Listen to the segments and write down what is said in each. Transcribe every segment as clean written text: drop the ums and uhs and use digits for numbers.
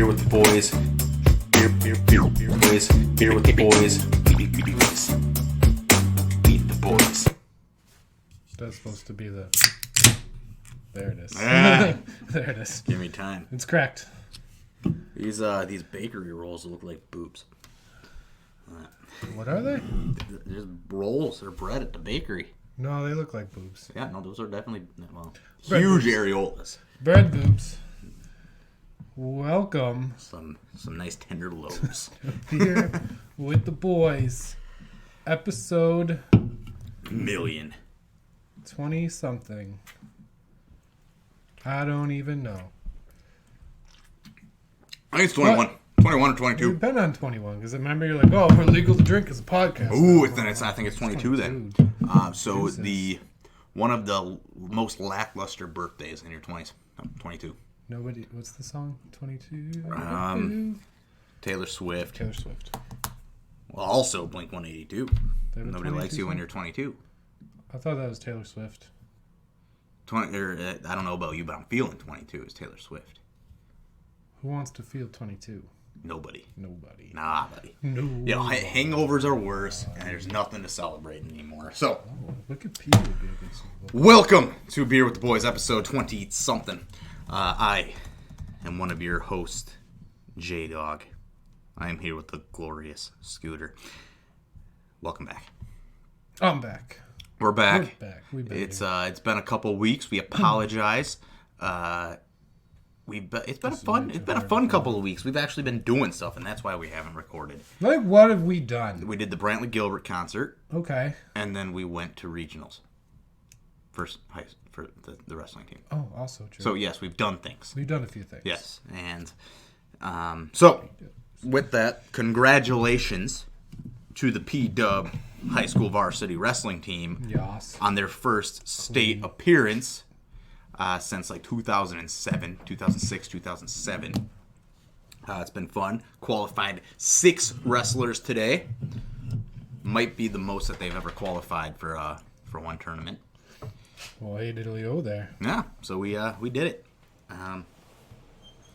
Beer with the boys. Beer boys. Beer with the boys. Beat the boys. That's supposed to be the... There it is. Ah. There it is. Give me time. It's cracked. These bakery rolls look like boobs. What are they? There's rolls or bread at the bakery. No, they look like boobs. Yeah, no, those are definitely Bread huge boobs. areolas. Bread boobs. Welcome. Some nice tender loaves. Beer with the boys. Episode Million. 20-something. I don't even know. I think it's 21. What? 21 or 22. We've been on 21 because remember you're like, oh, we're legal to drink as a podcast. Ooh, I think it's 22 then. So Jesus. one of the most lackluster birthdays in your 20s. 22. Nobody. What's the song? 22. Taylor Swift. Taylor Swift. Well, also Blink 182. They have a Nobody 22 likes you when song? you're 22. I thought that was Taylor Swift. 20. I don't know about you, but I'm feeling 22 is Taylor Swift. Who wants to feel 22? Nobody. Nobody. Nah, buddy. No. You know, hangovers are worse, and there's nothing to celebrate anymore. So, Oh, look at Peter. Would be a good song. welcome to Beer with the Boys, episode 20-something. I am one of your hosts, J-Dog. I am here with the glorious Scooter. Welcome back. I'm back. We're back. We're back. We've been It's here. it's been a couple weeks. We apologize. It's been a fun couple of weeks. We've actually been doing stuff, and that's why we haven't recorded. Like, what have we done? We did the Brantley Gilbert concert, Okay. and then we went to regionals for the wrestling team. Oh, also true. So yes, we've done things. We've done a few things. Yes, and so with that, congratulations to the P-Dub High School Varsity Wrestling Team Yas. on their first state appearance since like 2006, 2007. It's been fun. Qualified 6 wrestlers today. Might be the most that they've ever qualified for one tournament. Well, hey, diddly-o there. Yeah, so we did it.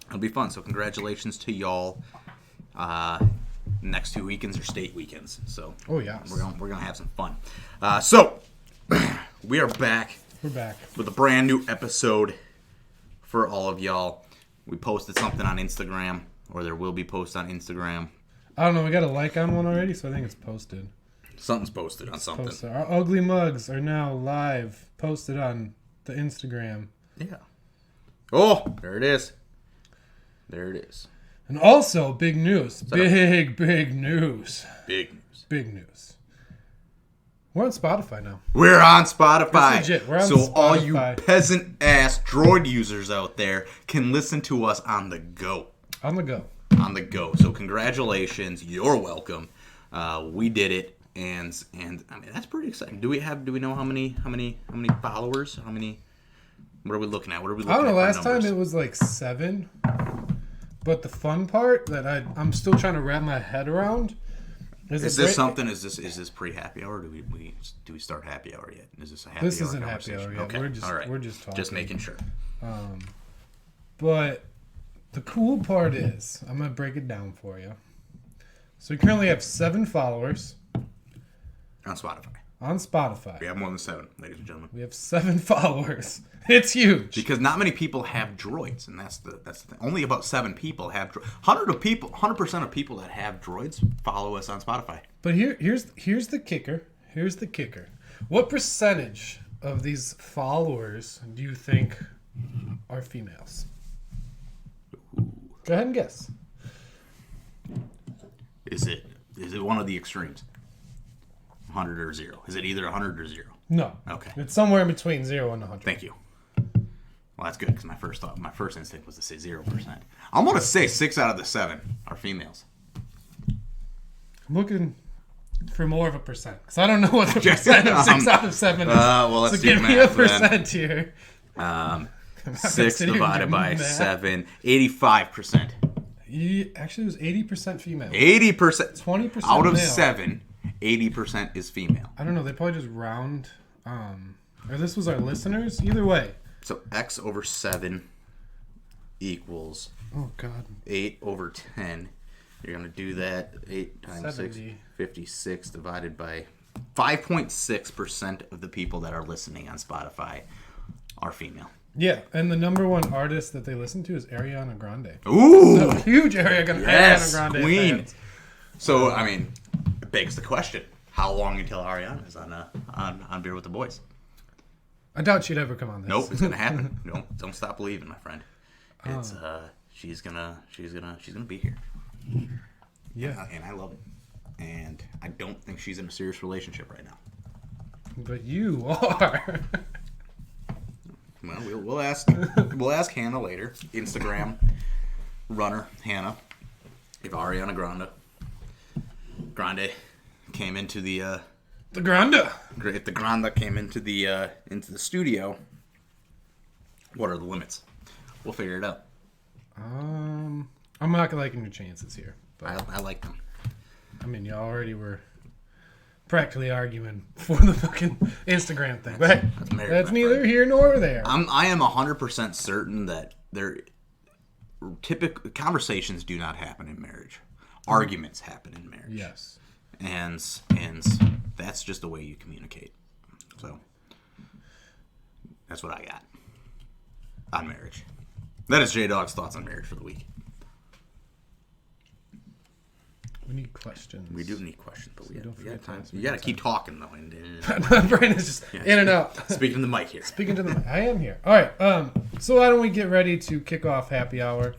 It'll be fun. So congratulations to y'all. Next 2 weekends are state weekends, so Oh, yeah. we're gonna have some fun. So we are back We're back. with a brand new episode for all of y'all. We posted something on Instagram, or there will be posts on Instagram. I don't know. We got a like on one already, so I think it's posted. Something's posted on something. Posted. Our ugly mugs are now live, posted on the Instagram. Yeah. Oh, there it is. There it is. And also, big news. that a- Big news. Big news. Big news. We're on Spotify now. We're on Spotify. That's legit. We're on so all you Spotify. peasant-ass droid users out there can listen to us on the go. On the go. On the go. So congratulations. You're welcome. We did it. And I mean, that's pretty exciting. Do we know how many followers? What are we looking at? I don't know. Last time it was like 7. But the fun part that I'm still trying to wrap my head around Is this something? Is this pre-happy hour? Or do we start happy hour yet? Is this a happy hour? This isn't happy hour yet. Okay. We're just all right. we're just talking. Just making sure. But the cool part is, I'm gonna break it down for you. So we currently have 7 followers On Spotify. on Spotify. We have more than 7, ladies and gentlemen. We have 7 followers. It's huge. Because not many people have droids, and that's the thing. Only about 7 people have droids. 100% of people that have droids follow us on Spotify. But here's the kicker. Here's the kicker. What percentage of these followers do you think are females? Go ahead and guess. Is it one of the extremes? 100 or 0? Is it either 100 or 0? No. Okay. It's somewhere in between 0 and 100. Thank you. Well, that's good because my first instinct was to say 0%. I'm gonna say 6 out of the 7 are females. I'm looking for more of a percent because I don't know what the percent of 6 out of 7 is. Well, let's so do give me a math, percent here. 6 sitting here divided by doing math. 7, 85%. Actually, it was 80% female. 80%. 20% out of male. 7, 80% is female. I don't know. They probably just round. Or this was our listeners. Either way. So X over 7 equals Oh, God. 8 over 10. You're going to do that. 8 times 6, 70. 56 divided by 5.6% of the people that are listening on Spotify are female. Yeah, and the number one artist that they listen to is Ariana Grande. Ooh! So huge Ariana Grande Queen. fans. So, I mean, it begs the question. How long until Ariana is on Beer with the Boys? I doubt she'd ever come on this. Nope, it's gonna happen. Don't stop believing, my friend. It's she's gonna be here. Yeah. And I love it. And I don't think she's in a serious relationship right now. But you are. Well, we'll ask Hannah later. Instagram runner Hannah, if Ariana Grande came into the Grande. if the Grande came into the studio, what are the limits? We'll figure it out. I'm not liking your chances here. But I like them. I mean, you already were practically arguing for the fucking Instagram thing. But that's neither here nor there. I am 100% certain that typical conversations do not happen in marriage. Arguments happen in marriage. Yes. And that's just the way you communicate. So that's what I got on marriage. That is J-Dog's thoughts on marriage for the week. We need questions. We do need questions, but we got time. We You got to keep talking, though. My brain is just in and out. Speaking to the mic here. Speaking to the mic. I am here. All right. So why don't we get ready to kick off happy hour?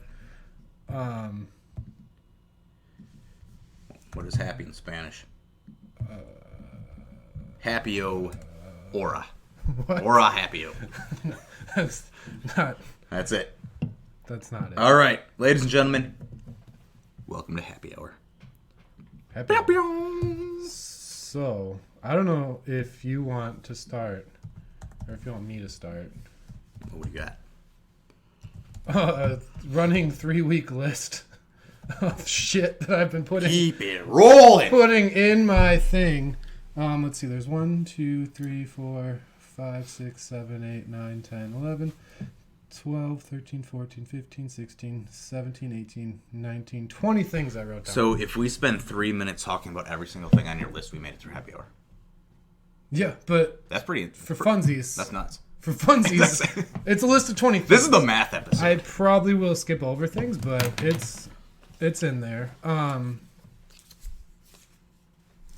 What is happy in Spanish? Happy-o aura. What? Aura happy-o. That's not. That's it. That's not it. All right. Ladies and gentlemen, welcome to Happy Hour. Happy hour. So, I don't know if you want to start or if you want me to start. What do you got? A running 3-week list of shit that I've been Keep it rolling. putting in my thing. Let's see. There's 1, 2, 3, 4, 5, 6, 7, 8, 9, 10, 11, 12, 13, 14, 15, 16, 17, 18, 19, 20 things I wrote down. So if we spend 3 minutes talking about every single thing on your list, we made it through Happy Hour. Yeah, but That's pretty... for funsies. That's nuts. For funsies, it's a list of 20 things. This is the math episode. I probably will skip over things, but it's in there.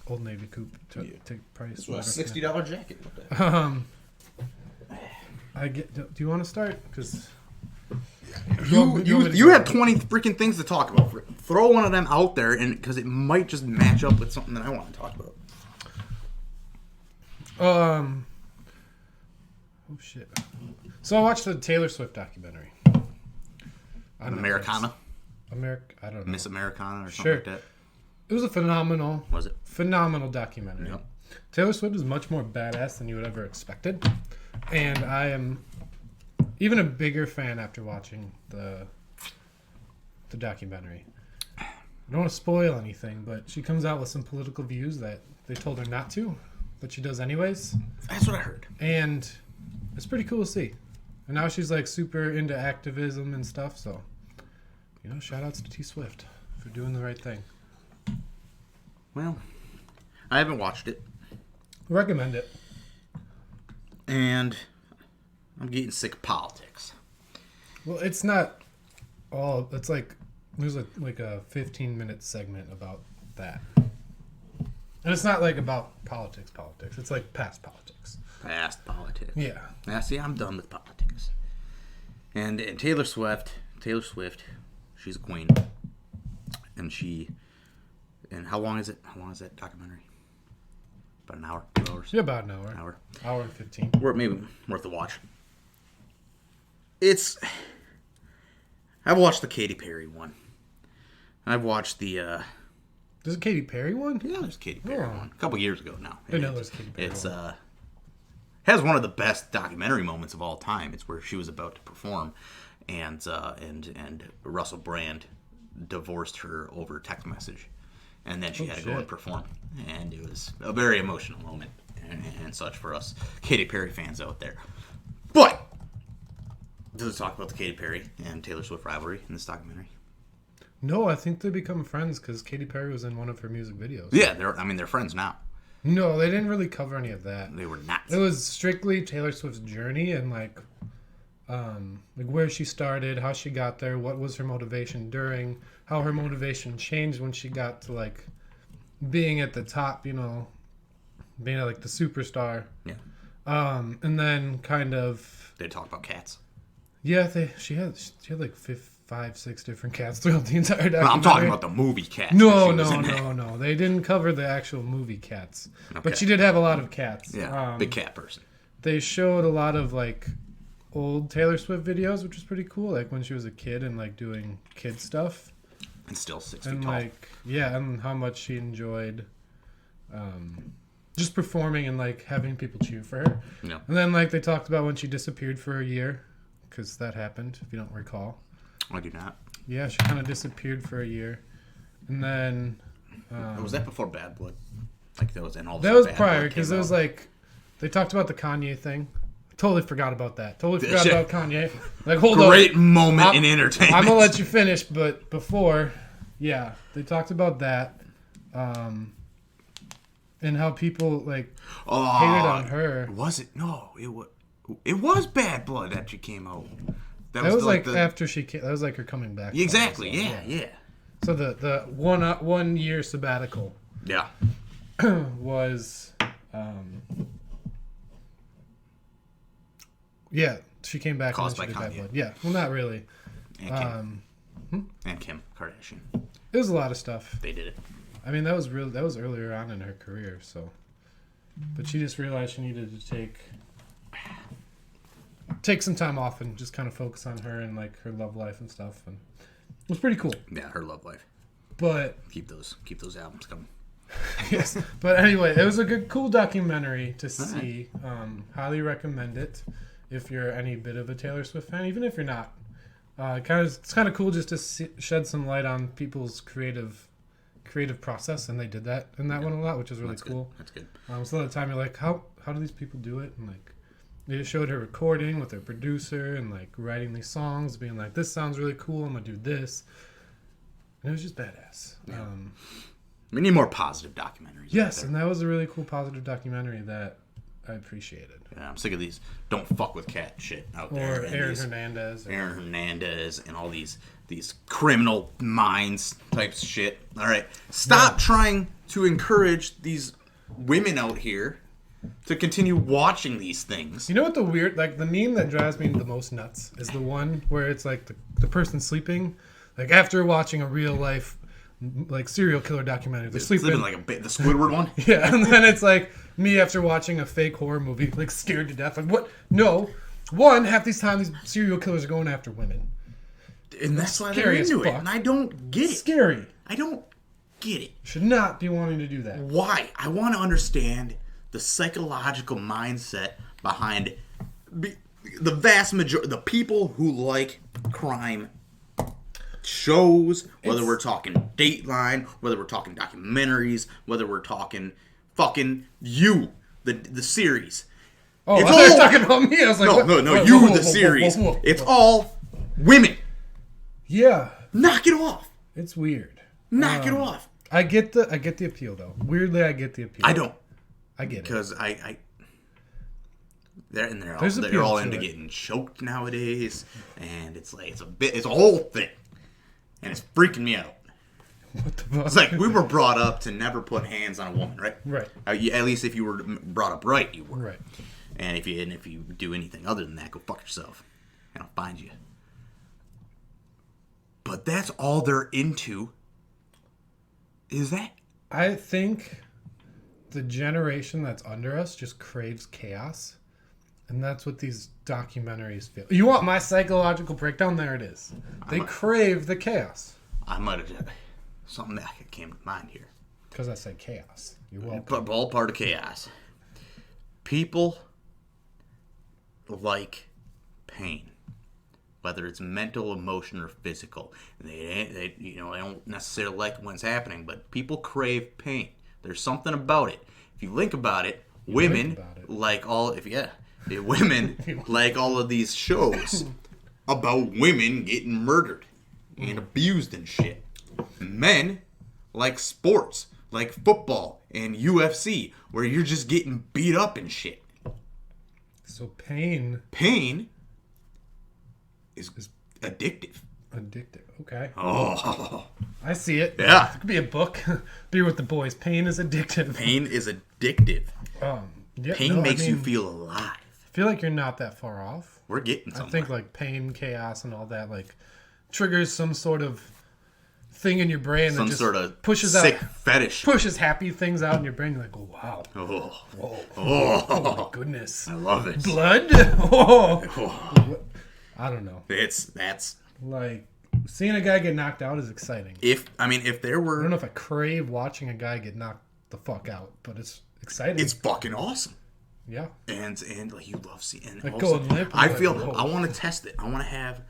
Old Navy coupe take price. a $60 jacket. Do you want to start? Because You had 20 freaking things to talk about. Throw one of them out there, and because it might just match up with something that I want to talk about. Oh shit! So I watched the Taylor Swift documentary. Americana? I don't know. Miss Americana or something Sure. like that? It was a phenomenal documentary. Yep. Taylor Swift is much more badass than you would ever expected, and I am even a bigger fan after watching the documentary. I don't want to spoil anything, but she comes out with some political views that they told her not to, but she does anyways. That's what I heard. And it's pretty cool to see. And now she's like super into activism and stuff, so shout outs to T Swift for doing the right thing. Well, I haven't watched it. Recommend it. And I'm getting sick of politics. Well, it's not all. It's like there's like a 15-minute segment about that, and it's not like about politics. It's like past politics. Past politics. Yeah. Now, see, I'm done with politics. And Taylor Swift, she's a queen. And how long is it? How long is that documentary? About an hour? 2 hours? Yeah, about an hour. Hour. Hour and 15. Maybe worth a watch. I've watched the Katy Perry one. I've watched the... There's a Katy Perry one? Yeah, there's a Katy Perry one. A couple years ago now. I know there's a Katy Perry one. It's has one of the best documentary moments of all time. It's where she was about to perform, and Russell Brand divorced her over text message, and then she had to go and perform, and it was a very emotional moment and such for us Katy Perry fans out there. But Does it talk about the Katy Perry and Taylor Swift rivalry in this documentary? No, I think they become friends because Katy Perry was in one of her music videos. Yeah, they're friends now. No, they didn't really cover any of that. They were not. It was strictly Taylor Swift's journey and like where she started, how she got there, what was her motivation during, how her motivation changed when she got to like being at the top, you know, being like the superstar. Yeah. And then kind of They talk about cats. yeah, she had like 5, 6 different cats throughout the entire documentary. No, I'm talking about the movie cats. No. They didn't cover the actual movie cats, Okay. but she did have a lot of cats. Yeah, big cat person. They showed a lot of like old Taylor Swift videos, which was pretty cool. Like when she was a kid and like doing kid stuff, And still 6 feet and tall. like yeah, and how much she enjoyed just performing and like having people cheer for her. Yeah. And then like they talked about when she disappeared for a year, because that happened if you don't recall. I do not. Yeah, she kind of disappeared for a year, and then Was that before Bad Blood? Like that was in all. that was prior because it was like they talked about the Kanye thing. Totally forgot about that. Totally forgot Shit. about Kanye. Like hold on. Great moment in entertainment. I'm gonna let you finish, but before, yeah, they talked about that, and how people like hated on her. Was it? No, it was Bad Blood that she came out. That was like after she came. That was like her coming back. Exactly. So, Yeah. So the 1 year sabbatical Yeah. was, yeah, she came back Caused and then she by did Bad Kanye. Blood. Yeah, well, not really. And Kim Kardashian. It was a lot of stuff. They did it. I mean, that was earlier on in her career. So, but she just realized she needed to take some time off and just kind of focus on her and like her love life and stuff, and it was pretty cool. Yeah, her love life. But Keep those albums coming. yes, but anyway, it was a cool documentary to see. Highly recommend it if you're any bit of a Taylor Swift fan, even if you're not. It's kind of cool just to shed some light on people's creative process, and they did that in that one a lot, which is really cool. That's good. So a lot of the time you're like, how do these people do it? And like they showed her recording with her producer and like writing these songs, being like, this sounds really cool, I'm gonna do this. And it was just badass. Yeah. We need more positive documentaries. Yes, and that was a really cool positive documentary that I appreciated. Yeah, I'm sick of these don't fuck with cat shit out there. Or and Aaron these- Hernandez. Aaron Hernandez and all these criminal minds types shit. All right, stop trying to encourage these women out here to continue watching these things. You know what the meme that drives me the most nuts is the one where it's like the person sleeping, like after watching a real life like serial killer documentary, they're sleeping like the Squidward one. Yeah, and then it's like me after watching a fake horror movie, like scared to death. Like what? No, one half these times these serial killers are going after women. And that's why they're Scary as into it. fuck. And I don't get it. Scary. I don't get it. Should not be wanting to do that. Why? I want to understand the psychological mindset behind the vast majority, the people who like crime shows, whether we're talking Dateline, whether we're talking documentaries, whether we're talking fucking You, the series. Oh, It's I thought you were all- talking about me. I was like, No, what? You, Whoa, the series. whoa. It's all women. Yeah, Knock it off. it's weird. Knock it off. I get the appeal though. Weirdly, I get the appeal. I don't. I get it. Because they're There's appeal all to into it. getting choked nowadays, and it's a whole thing, and it's freaking me out. What the fuck? It's like we were brought up to never put hands on a woman, right? Right. At least if you were brought up right, you were. Right. And if you do anything other than that, go fuck yourself, and I'll find you. But that's all they're into. Is that? I think the generation that's under us just craves chaos. And that's what these documentaries feel. You want my psychological breakdown? There it is. They crave the chaos. I might have something that came to mind here. Because I said chaos. You're welcome. But all part of chaos. People like pain, whether it's mental, emotional, or physical. They don't necessarily like when it's happening, but people crave pain. There's something about it. If you think about it, women think about it. like women like all of these shows about women getting murdered and abused and shit. Men like sports, like football and UFC, where you're just getting beat up and shit. So pain is addictive. Addictive. Okay. Oh. I see it. Yeah. It could be a book. Beer with the boys. Pain is addictive. Pain is addictive. Yeah, Pain makes you feel alive. I feel like you're not that far off. We're getting somewhere. I think like pain, chaos, and all that like triggers some sort of thing in your brain that just sort of pushes sick out fetish. pushes happy things out in your brain. You're like, oh wow. Oh my goodness. I love it. Blood? Oh. I don't know. That's like seeing a guy get knocked out is exciting. if there were, I don't know if I crave watching a guy get knocked the fuck out, but it's exciting. it's fucking awesome. Yeah. And like you love seeing. Like Also, going limp. I like, feel whoa. I want to test it. I want to have.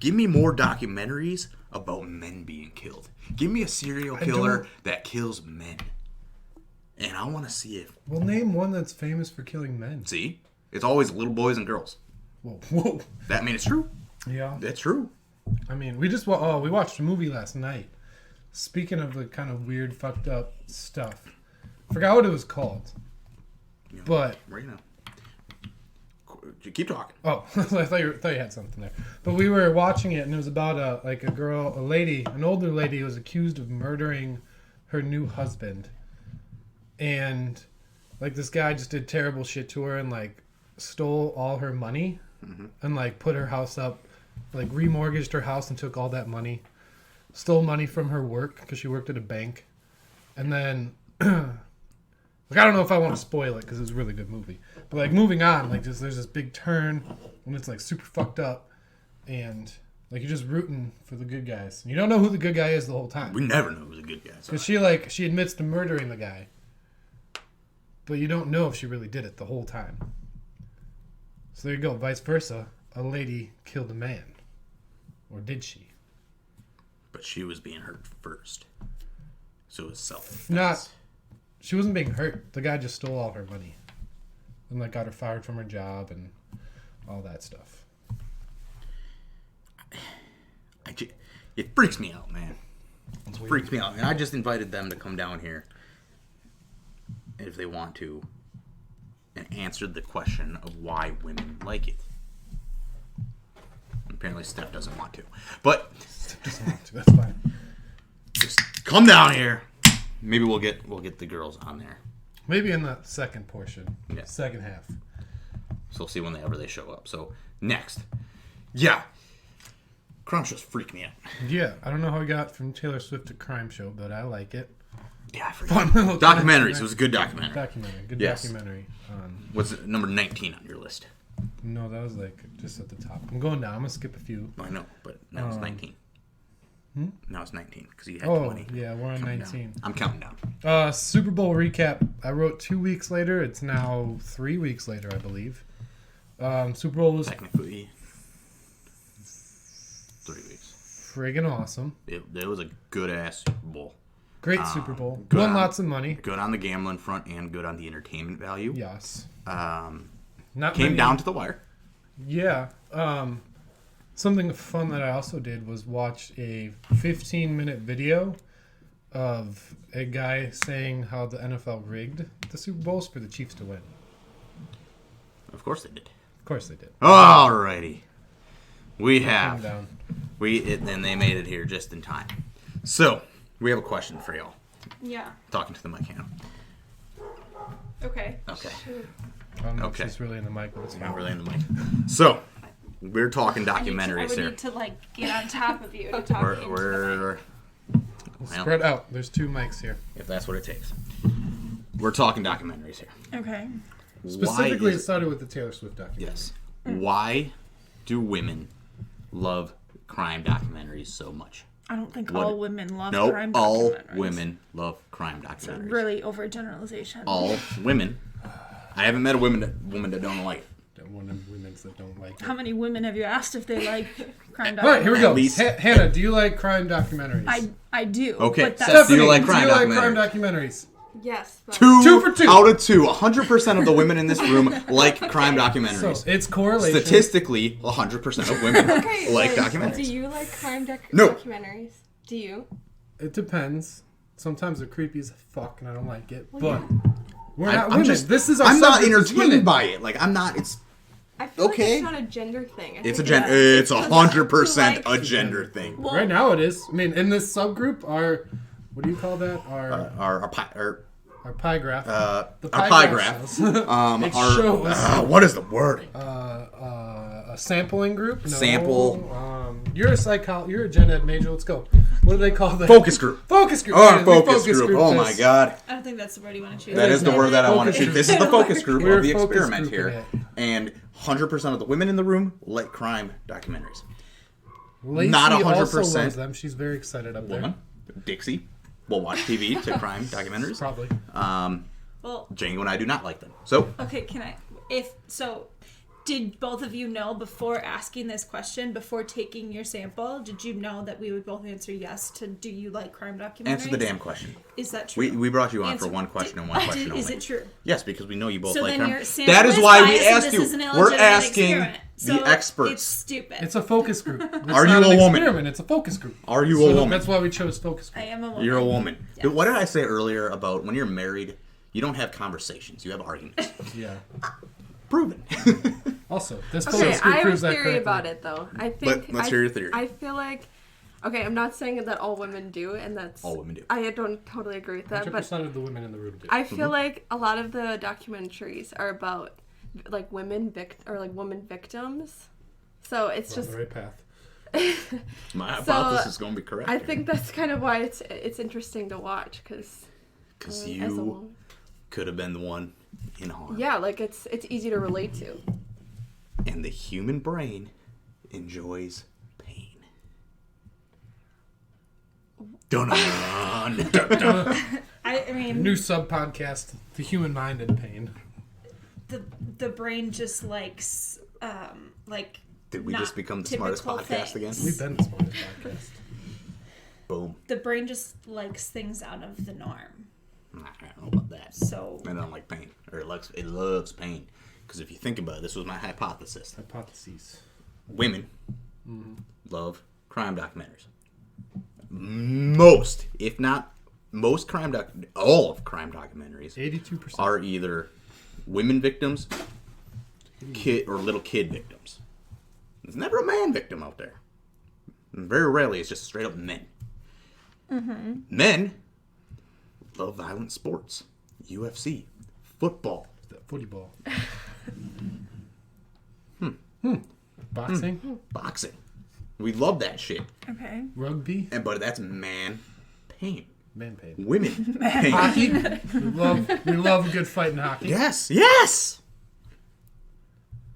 Give me more documentaries about men being killed. Give me a serial killer that kills men, and I want to see if. Well, name one that's famous for killing men. See, it's always little boys and girls. Whoa. That it's true. Yeah. That's true. I mean, we watched a movie last night. Speaking of the kind of weird, fucked up stuff, forgot what it was called. You know, But right now, keep talking. oh, I thought you had something there. But we were watching it, and it was about an older lady who was accused of murdering her new husband, and like this guy just did terrible shit to her and like stole all her money, and like put her house up, like remortgaged her house and took all that money, stole money from her work because she worked at a bank, and then. Like, I don't know if I want to spoil it because it was a really good movie. But, like, moving on, like, just there's this big turn and it's, like, super fucked up. And, like, you're just rooting for the good guys. You don't know who the good guy is the whole time. We never know who's the good guy. Because she admits to murdering the guy. But you don't know if she really did it the whole time. So there you go. Vice versa. A lady killed a man. Or did she? But she was being hurt first. So it was self-defense. Not... She wasn't being hurt. The guy just stole all her money. And, like, got her fired from her job and all that stuff. It freaks me out, man. It freaks me out. And I just invited them to come down here if they want to and answered the question of why women like it. Apparently Steph doesn't want to. But Steph doesn't want to. That's fine. Just come down here. Maybe we'll get the girls on there. Maybe in the second portion. Yeah. Second half. So we'll see whenever they show up. So next. Yeah. Crime shows freak me out. Yeah. I don't know how we got from Taylor Swift to crime show, but I like it. Yeah, I forget. Documentaries. It was a good documentary. Good Yes. documentary. What's number 19 on your list? No, that was like just at the top. I'm going down. I'm going to skip a few. I know, but now it's 19. Now it's 19 because you had 20. Yeah, we're on 19. I'm counting down. Super Bowl recap. I wrote 2 weeks later. It's now 3 weeks later, I believe. Super Bowl was Technically, 3 weeks. friggin' awesome. It was a good-ass Super Bowl. Great Super Bowl. good Won on- lots of money. Good on the gambling front and good on the entertainment value. Yes. Not Came down to the wire. Yeah. Something fun that I also did was watch a 15-minute video of a guy saying how the NFL rigged the Super Bowls for the Chiefs to win. Of course they did. Of course they did. Alrighty. We Came have. down. And they made it here just in time. So, we have a question for y'all. Yeah. Talking to the mic now. Okay. Okay. I don't know Okay. if she's really in the mic, but it's Not fine. really in the mic. So, we're talking I documentaries would here. need to like get on top of you to talk into the mic. We're Spread out. There's 2 mics here. if that's what it takes. We're talking documentaries here. Okay. Specifically, Why it started with the Taylor Swift documentary. yes. Why do women love crime documentaries so much? I don't think What- all women love No, crime all documentaries. women love crime documentaries. Really overgeneralization. All women. I haven't met a woman that don't like it. One of women's that don't like it. How many women have you asked if they like crime documentaries? All right, here we go. At least- Hannah, do you like crime documentaries? I do. Okay, But that's, Seth, do you Stephanie, like crime crime documentaries? Yes. But... Two for two. Out of two. 100% of the women in this room like crime documentaries. So it's correlation. Statistically, 100% of women Okay, like Liz, documentaries. Do you like crime No. documentaries? Do you? It depends. Sometimes they're creepy as fuck and I don't like it. But yeah. we're not I'm women. just- This is our I'm not subject is women. entertained by it. Like, I'm not. It's I feel Okay. like it's not a gender thing. I it's a think it's 100% Like- a gender thing. Well, Right now it is. I mean, in this subgroup, our what do you call that? Our pie graph. Our pie pie graph graph. It shows What is the word? a sampling group. No. Sample. You're you're a gen ed major. Let's go. What do they call that? Focus group. Focus group. Oh, Yeah, focus group. Oh my this. god. I don't think that's the word you want to choose. That is the word that I want to Focus choose. This is the focus group We're of the a focus experiment group in here. it. And 100% of the women in the room like crime documentaries. Lacey Not also 100% loves them. She's very excited up Woman. Dixie will watch TV to crime there. documentaries. Probably. Well, Django and I do not like them. So, okay, did both of you know before asking this question, before taking your sample, did you know that we would both answer yes to do you like crime documentaries? answer the damn question. Is that true? We brought you on Answer- for one question and one question only. Is it true? Yes, because we know you both So like then crime. your sample That is is why we biased and asked this you. is an We're illegitimate asking experiment. the So experts. It's stupid. It's a focus group. It's Are you not a an woman? Experiment. It's a focus group. Are you So a woman? That's why we chose focus I group. am a woman. You're a woman. Yes. What did I say earlier about when you're married, you don't have conversations, you have arguments? Yeah. Proven. Also, this Okay, focus group I have a proves that theory correctly. about it though. I think Let's hear your theory. I feel like okay, I'm not saying that all women do, and that's All women do. I don't totally agree with that, but 100% of the women in the room do. I feel like a lot of the documentaries are about like women women victims. So it's We're on just the right path. My So, hypothesis is going to be correct. I think that's kind of why it's interesting to watch because you could have been the one in harm. yeah, like it's easy to relate to. And the human brain enjoys pain. Dun dun dun. I mean, New sub podcast: The Human Mind and Pain. the brain just likes like. Did we not just become the smartest typical podcast again? things. We've been the smartest podcast. Boom. The brain just likes things out of the norm. I don't know about that. So I don't like pain, or it loves pain. Because if you think about it, this was my hypothesis. Hypotheses. Women love crime documentaries. Most, if not most, all of crime documentaries 82%. are either women victims, kid or little kid victims. There's never a man victim out there. And very rarely, it's just straight up men. Mm-hmm. Men love violent sports, UFC, football. That footy ball. Boxing. Boxing. We love that shit. okay. Rugby. But that's man pain. Man pain. Women pain. Hockey. we love a good fight in hockey. Yes, yes.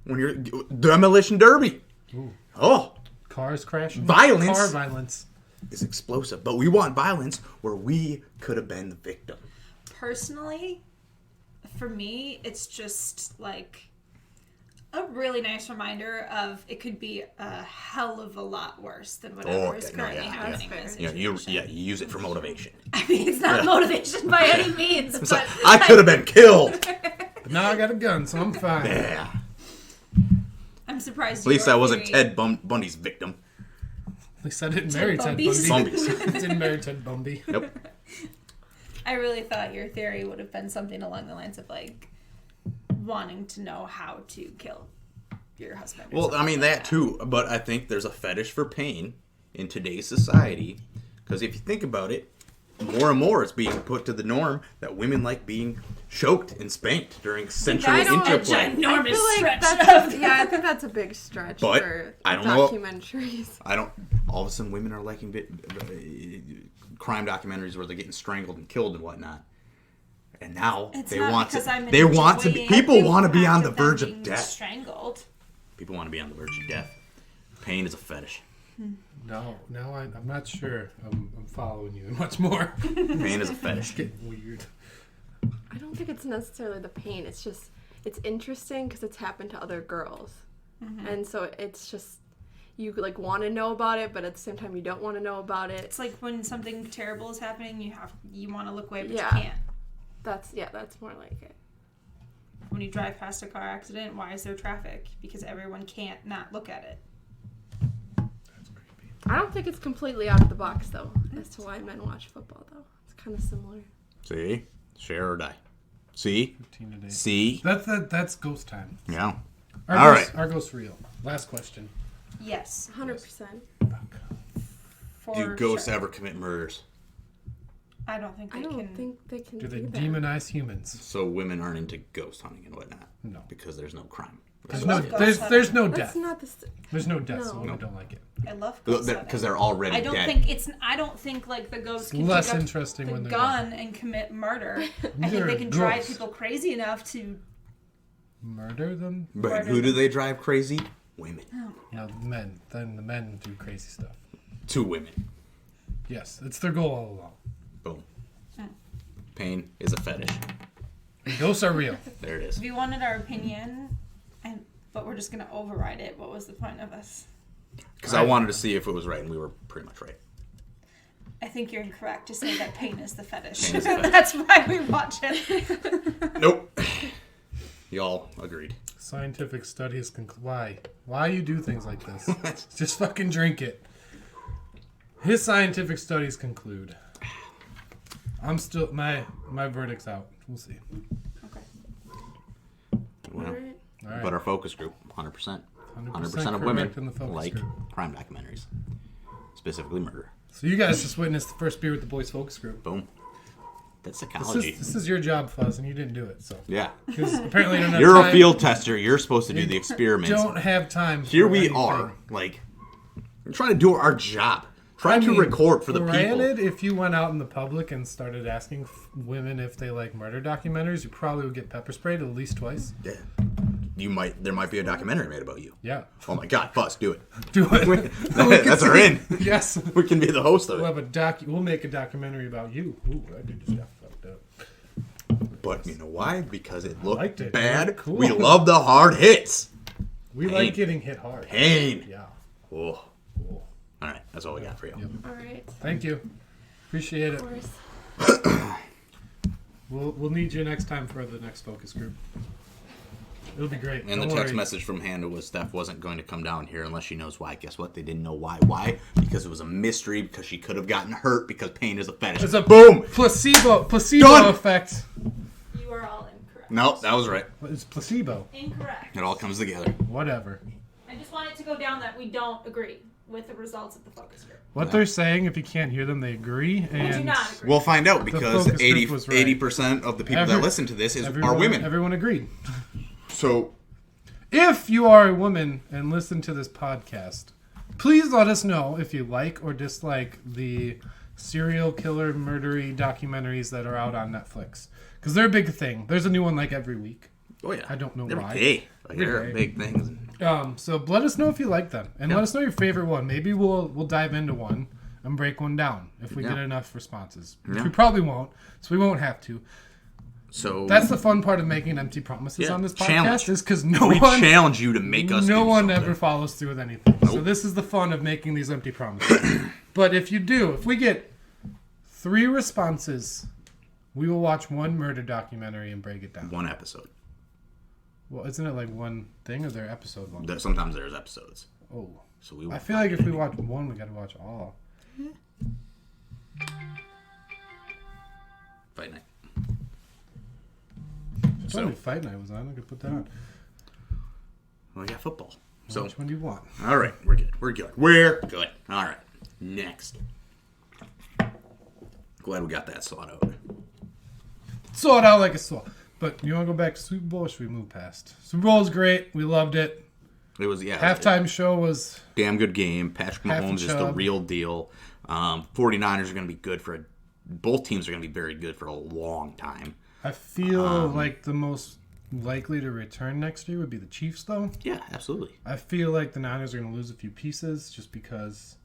When you're demolition derby. Ooh. Oh, Cars crashing. Violence. Car violence. it's explosive. But we want violence where we could have been the victim. Personally, for me, it's just like a really nice reminder of it could be a hell of a lot worse than whatever is okay, no, currently yeah, happening yeah. in this You know, situation. you use it for motivation. I mean, it's not motivation by any means, It's but like, I could have been killed. But now I got a gun, so I'm fine. Yeah. I'm surprised. At least your I wasn't theory- Ted Bundy's victim. At least I didn't Ted marry Ted Bundy's? Bundy. Zombies. Didn't marry Ted Bundy. Nope. I really thought your theory would have been something along the lines of like wanting to know how to kill your husband. or Well, I something mean, like that too. But I think there's a fetish for pain in today's society. Because if you think about it, more and more it's being put to the norm that women like being choked and spanked during sensual I don't- interplay. A ginormous I feel like stretch that's of- yeah, I think that's a big stretch But for I don't know- documentaries. I don't. All of a sudden, women are liking crime documentaries where they're getting strangled and killed and whatnot. And now It's they not want because to. I'm They want to. enjoying People the want to be act on the them verge of being death. Strangled. People want to be on the verge of death. Pain is a fetish. No, now I'm not sure. I'm following you much more. Pain is a fetish. It's getting weird. I don't think it's necessarily the pain. It's just it's interesting because it's happened to other girls, and so it's just you like want to know about it, but at the same time you don't want to know about it. It's like when something terrible is happening, you want to look away, but Yeah. you can't. That's more like it. When you drive past a car accident, why is there traffic? Because everyone can't not look at it. That's creepy. I don't think it's completely out of the box though, as to why men watch football though. It's kind of similar. See? Share or die. See? 15 a day. See? That's ghost time. Yeah. Our ghost real. Last question. Yes. 100%. For Do ghosts sure. ever commit murders? I don't think they I don't can. think they can Do they that. demonize humans? So women aren't into ghost hunting and whatnot? No. Because there's no crime. There's I no love ghost there's no That's death. not There's no death, so No. women don't like it. I love ghost hunting. Because they're already I don't dead. think it's. I don't think like the ghosts can Less pick up interesting the when they're gun and commit murder. I These are think they can drive ghosts. people crazy enough to. Murder them? But who do they drive crazy? Women. No, men. Then the men do crazy stuff. 2 women. Yes, it's their goal all along. Boom. Pain is a fetish. Ghosts are real. There it is. If you wanted our opinion, but we're just gonna override it, what was the point of us? Because I wanted to see if it was right, and we were pretty much right. I think you're incorrect to say that pain is the fetish. Pain is the fetish. That's why we watch it. Nope. Y'all agreed. Scientific studies why you do things like this? Just fucking drink it. His scientific studies conclude. I'm still my verdict's out. We'll see. Well, Alright. All right. but our focus group, 100%. 100% of correct women in the focus like group. crime documentaries. Specifically murder. So you guys just witnessed the first beer with the boys focus group. Boom. That's This psychology. is your job, Fuzz, and you didn't do it. So Yeah. because apparently you don't have You're time. a field tester. You're supposed to do the experiments. Don't have time. Here for we anything. are. Like, we're trying to do our job. Trying to record for the people. Granted, if you went out in the public and started asking women if they like murder documentaries, you probably would get pepper sprayed at least twice. Yeah. There might be a documentary made about you. Yeah. Oh my God, Buzz, do it. Do it. That's our in. Yes. We can be the host of We'll it. have We'll make a documentary about you. Ooh, that dude just got fucked up. But you know why? Because it looked liked it. bad. Cool. We love the hard hits. We Pain. like getting hit hard. Pain. Yeah. Oh. Cool. All right, that's all we got for you. Yep. Alright. Thank you. Appreciate Of it. course. We'll need you next time for the next focus group. It'll be great. And the Don't text worry. message from Hannah was Steph wasn't going to come down here unless she knows why. Guess what? They didn't know why. Why? Because it was a mystery. Because she could have gotten hurt. Because pain is a fetish. It's a boom. placebo Done. effect. You are all incorrect. Nope, that was right. It's placebo. Incorrect. It all comes together. Whatever. I just want it to go down that we don't agree with the results of the focus group. What they're saying, if you can't hear them, they agree. We do And not agree. We'll find out because focus group was right. 80% of the people that listen to this are women. Everyone agreed. So If you are a woman and listen to this podcast, please let us know if you like or dislike the serial killer murdery documentaries that are out on Netflix. Because they're a big thing. There's a new one like every week. oh yeah, I don't know every why. day. Like, Every they're day. big things. So let us know if you like them. And let us know your favorite one. Maybe we'll dive into one and break one down if we Yeah. get enough responses. Which Yeah. we probably won't. So we won't have to. So That's the fun part of making empty promises Yeah, on this challenge. podcast is because no we one challenge you to make us. no do one something. ever follows through with anything. So this is the fun of making these empty promises. But if you do, if we get 3 responses, we will watch one murder documentary and break it down. One episode. Well, isn't it like one thing or their episode one? Sometimes there's episodes. Oh. So we. I won't feel like if we watch one, we gotta watch all. fight night. If only Fight Night was on, I could put that on. Well, we got football. So Which one do you want? all right, we're good. We're good. We're good. All right. Next. Glad we got that sorted out. Saw it out like a saw. But you want to go back to Super Bowl or should we move past? Super Bowl was great. We loved it. It was Halftime show was damn good game. Patrick Half a Mahomes is the chub. real deal. 49ers are going to be good for both teams are going to be very good for a long time. I feel like the most likely to return next year would be the Chiefs, though. Yeah, absolutely. I feel like the Niners are going to lose a few pieces just because.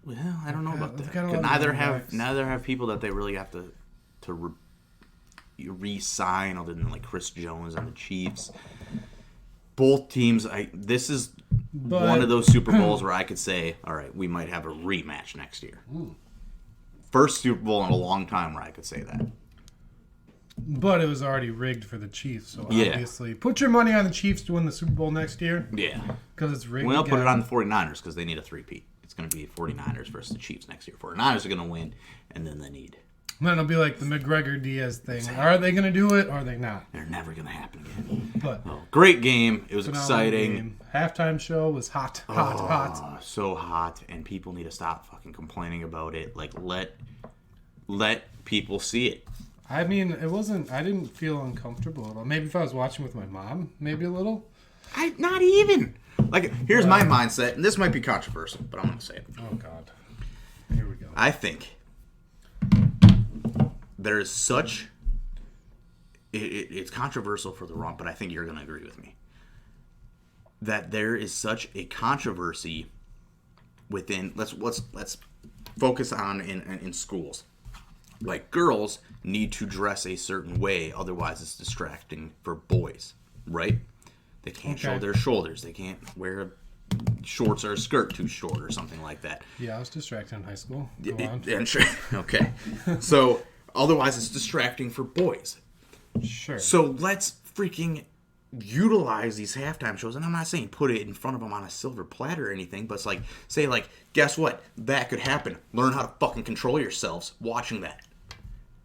Well, I don't know about they've that. got a lot of Neither running have backs. neither have people that they really have to re-sign other than like Chris Jones and the Chiefs. Both teams. This is But- one of those Super Bowls where I could say, all right, we might have a rematch next year. First Super Bowl in a long time where I could say that. But it was already rigged for the Chiefs, so Yeah. obviously put your money on the Chiefs to win the Super Bowl next year Yeah. because it's rigged. We'll put it again. on the 49ers because they need a three-peat. It's going to be 49ers versus the Chiefs next year. 49ers are going to win, and then they need... And then it'll be like the McGregor-Diaz thing. Are they going to do it or are they not? They're never going to happen again. But Oh, great game. It was phenomenal exciting. game. Halftime show was hot. Oh, so hot, and people need to stop fucking complaining about it. Like, let people see it. I mean, it wasn't... I didn't feel uncomfortable at all. Maybe if I was watching with my mom, maybe a little. Not even. Like, here's my mindset, and this might be controversial, but I'm going to say it. Oh, God. Here we go. I think there is such... It's controversial for the wrong, but I think you're going to agree with me. That there is such a controversy within... Let's focus on in schools. Like, girls need to dress a certain way, otherwise it's distracting for boys, right? They can't show their shoulders. They can't wear shorts or a skirt too short or something like that. Yeah, I was distracted in high school. Go on. And sure. Okay. So, otherwise it's distracting for boys. Sure. So, let's freaking utilize these halftime shows. And I'm not saying put it in front of them on a silver platter or anything, but it's like, say, like, guess what? That could happen. Learn how to fucking control yourselves watching that.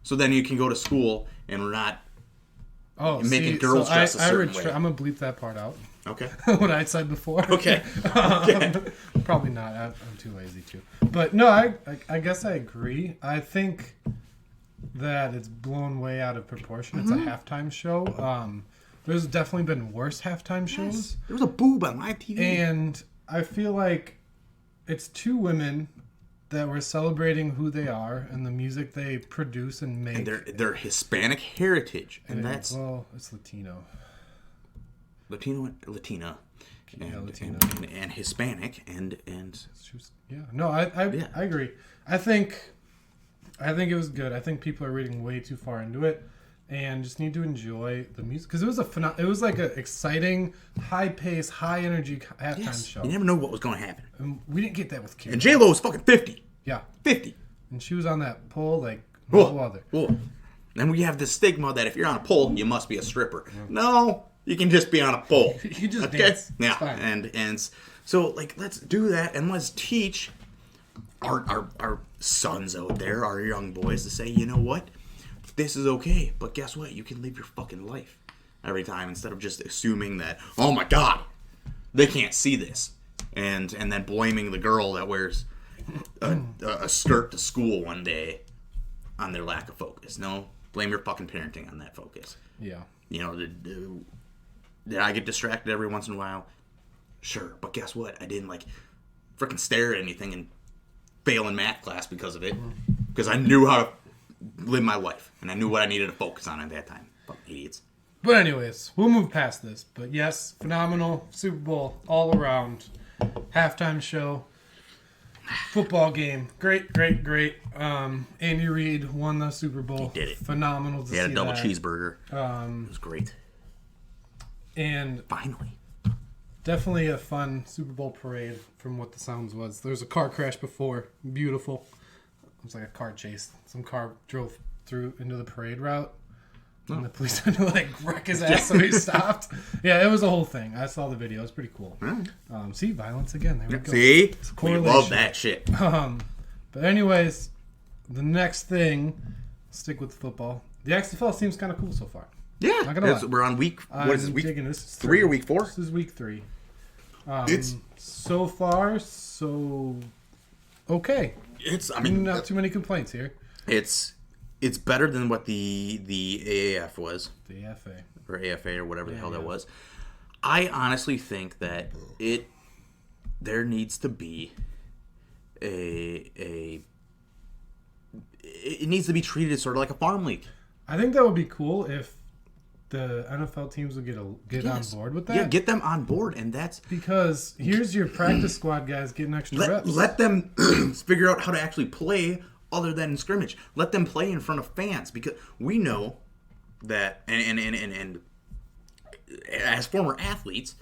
So then you can go to school and we're not making girls dress a certain way. I'm going to bleep that part out. Okay. What I said before. Okay. Probably not. I'm too lazy to. But no, I guess I agree. I think that it's blown way out of proportion. It's a halftime show. There's definitely been worse halftime shows. There was a boob on live TV. And I feel like it's two women that were celebrating who they are and the music they produce and make. And their Hispanic heritage. And that's... Well, it's Latino. Latina. Yeah, Latino. And Hispanic. And Yeah. No, I agree. I think it was good. I think people are reading way too far into it and just need to enjoy the music because it was like an exciting, high pace, high energy halftime show. You never know what was going to happen. And we didn't get that with Kim. And J-Lo was fucking 50. Yeah. 50. And she was on that pole like no other. Whoa. And we have this stigma that if you're on a pole, you must be a stripper. No, you can just be on a pole. You can just dance. Yeah. It's fine. And so like let's do that and let's teach our sons out there, our young boys, to say, you know what? This is okay, but guess what? You can live your fucking life every time instead of just assuming that, oh my God, they can't see this. And then blaming the girl that wears a skirt to school one day on their lack of focus. No, blame your fucking parenting on that focus. Yeah. You know, did I get distracted every once in a while? Sure, but guess what? I didn't like freaking stare at anything and fail in math class because of it. Because I knew how to live my life and I knew what I needed to focus on at that time. Fucking idiots. But anyways, we'll move past this. But yes, phenomenal Super Bowl all around. Halftime show. Football game. Great. Andy Reid won the Super Bowl. He did it. Phenomenal to see He had a double that. cheeseburger. It was great. And Finally. definitely a fun Super Bowl parade from what the sounds was. There was a car crash before. Beautiful. It was like a car chase. Some car drove through into the parade route. And the police had to like wreck his ass so he stopped. Yeah, it was a whole thing. I saw the video. It was pretty cool. See, violence again. There we go. See? It's a We correlation. love that shit. But anyways, the next thing, stick with football. The XFL seems kind of cool so far. Yeah. Not gonna lie. We're on week, what is this, week digging this is 3 or week 4? This is week 3. It's So far, so okay. I mean, Not too many complaints here. it's better than what the AAF was. The AFA. Or AFA or whatever the hell that was. I honestly think that there needs to be it needs to be treated sort of like a farm league. I think that would be cool if the NFL teams would get on board with that. Yeah, get them on board, and that's because here's your practice squad guys getting extra reps. let them figure out how to actually play other than in scrimmage. Let them play in front of fans because we know that, and as former athletes,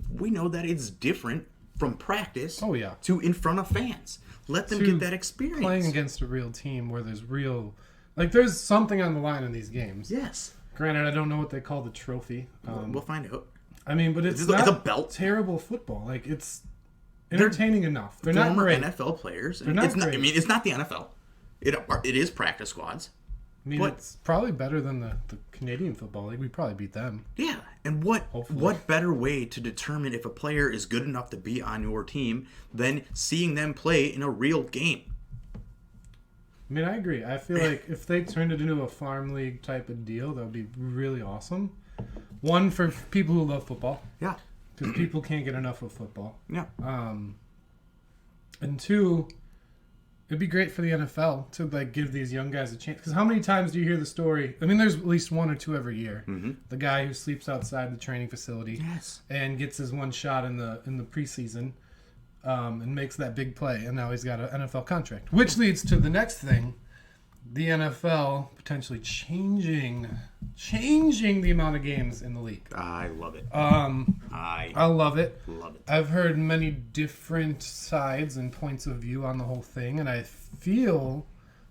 we know that it's different from practice. Oh, yeah. To in front of fans. Let them get that experience. Playing against a real team where there's real Like, there's something on the line in these games. Yes. Granted, I don't know what they call the trophy. We'll find out. I mean, but it's It's not a belt. terrible football. Like, it's entertaining enough. They're not Former great. NFL players. They're not it's not, I great. mean, it's not the NFL. It is practice squads. I mean, But- it's probably better than the Canadian football league. We probably beat them. Yeah, and what Hopefully. better way to determine if a player is good enough to be on your team than seeing them play in a real game? I mean, I agree. I feel like if they turned it into a farm league type of deal, that would be really awesome. One, for people who love football, Yeah, because people can't get enough of football. yeah. And two, it'd be great for the NFL to like give these young guys a chance. Because how many times do you hear the story? I mean, there's at least one or two every year. Mm-hmm. The guy who sleeps outside the training facility Yes. and gets his one shot in the preseason, and makes that big play, and now he's got an NFL contract. Which leads to the next thing: the NFL potentially changing the amount of games in the league. I love it. I love it. Love it. I've heard many different sides and points of view on the whole thing, and I feel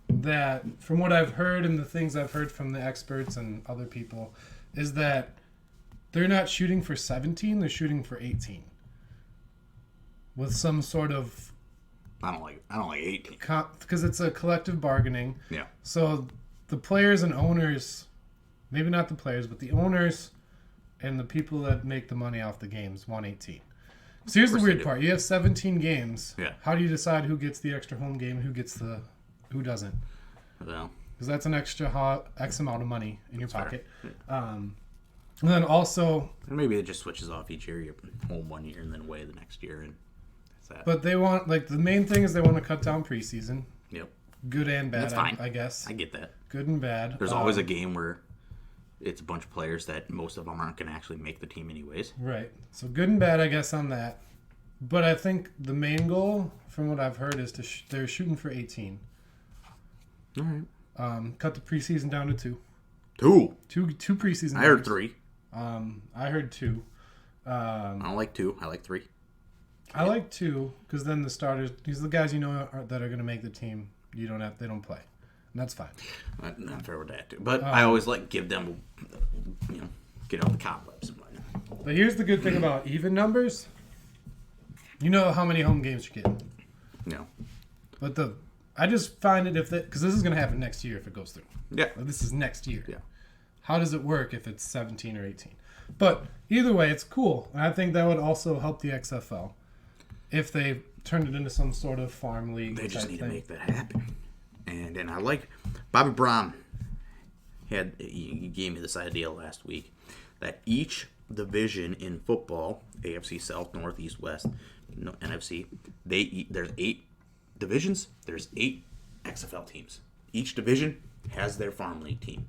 that from what I've heard and the things I've heard from the experts and other people is that they're not shooting for 17, they're shooting for 18. With some sort of I don't like 18. because it's a collective bargaining. Yeah. So the players and owners, maybe not the players, but the owners and the people that make the money off the games want 18. So here's the course they weird do. part: you have 17 games. Yeah. How do you decide who gets the extra home game, who doesn't? Well, Because that's an extra X amount of money in your fair. pocket. And then also, and maybe it just switches off each year. You're home one year and then away the next year, and that's that. but they want like the main thing is they want to cut down preseason, Yep. good and bad. That's fine. I guess I get that. good and bad. There's always a game where it's a bunch of players that most of them aren't going to actually make the team anyways. Right. So good and bad, I guess, on that. But I think the main goal, from what I've heard, is they're shooting for 18. All right. Cut the preseason down to two. Two preseason. I heard games. 3. I heard 2. I don't like 2. I like 3. I like 2 because then the starters, these are the guys that are going to make the team. They don't play, and that's fine. Not fair with that too. But I always give them, get out the cobwebs and whatnot. But here's the good thing about even numbers. You know how many home games you get. No. But I just find it because this is going to happen next year if it goes through. Yeah. Like, this is next year. Yeah. How does it work if it's 17 or 18? But either way, it's cool. And I think that would also help the XFL if they turned it into some sort of farm league. They just type need thing. to make that happen. And I like Bobby Brown he gave me this idea last week that each division in football, AFC South, North, East, West, NFC, there's 8 divisions, there's 8 XFL teams. Each division has their farm league team.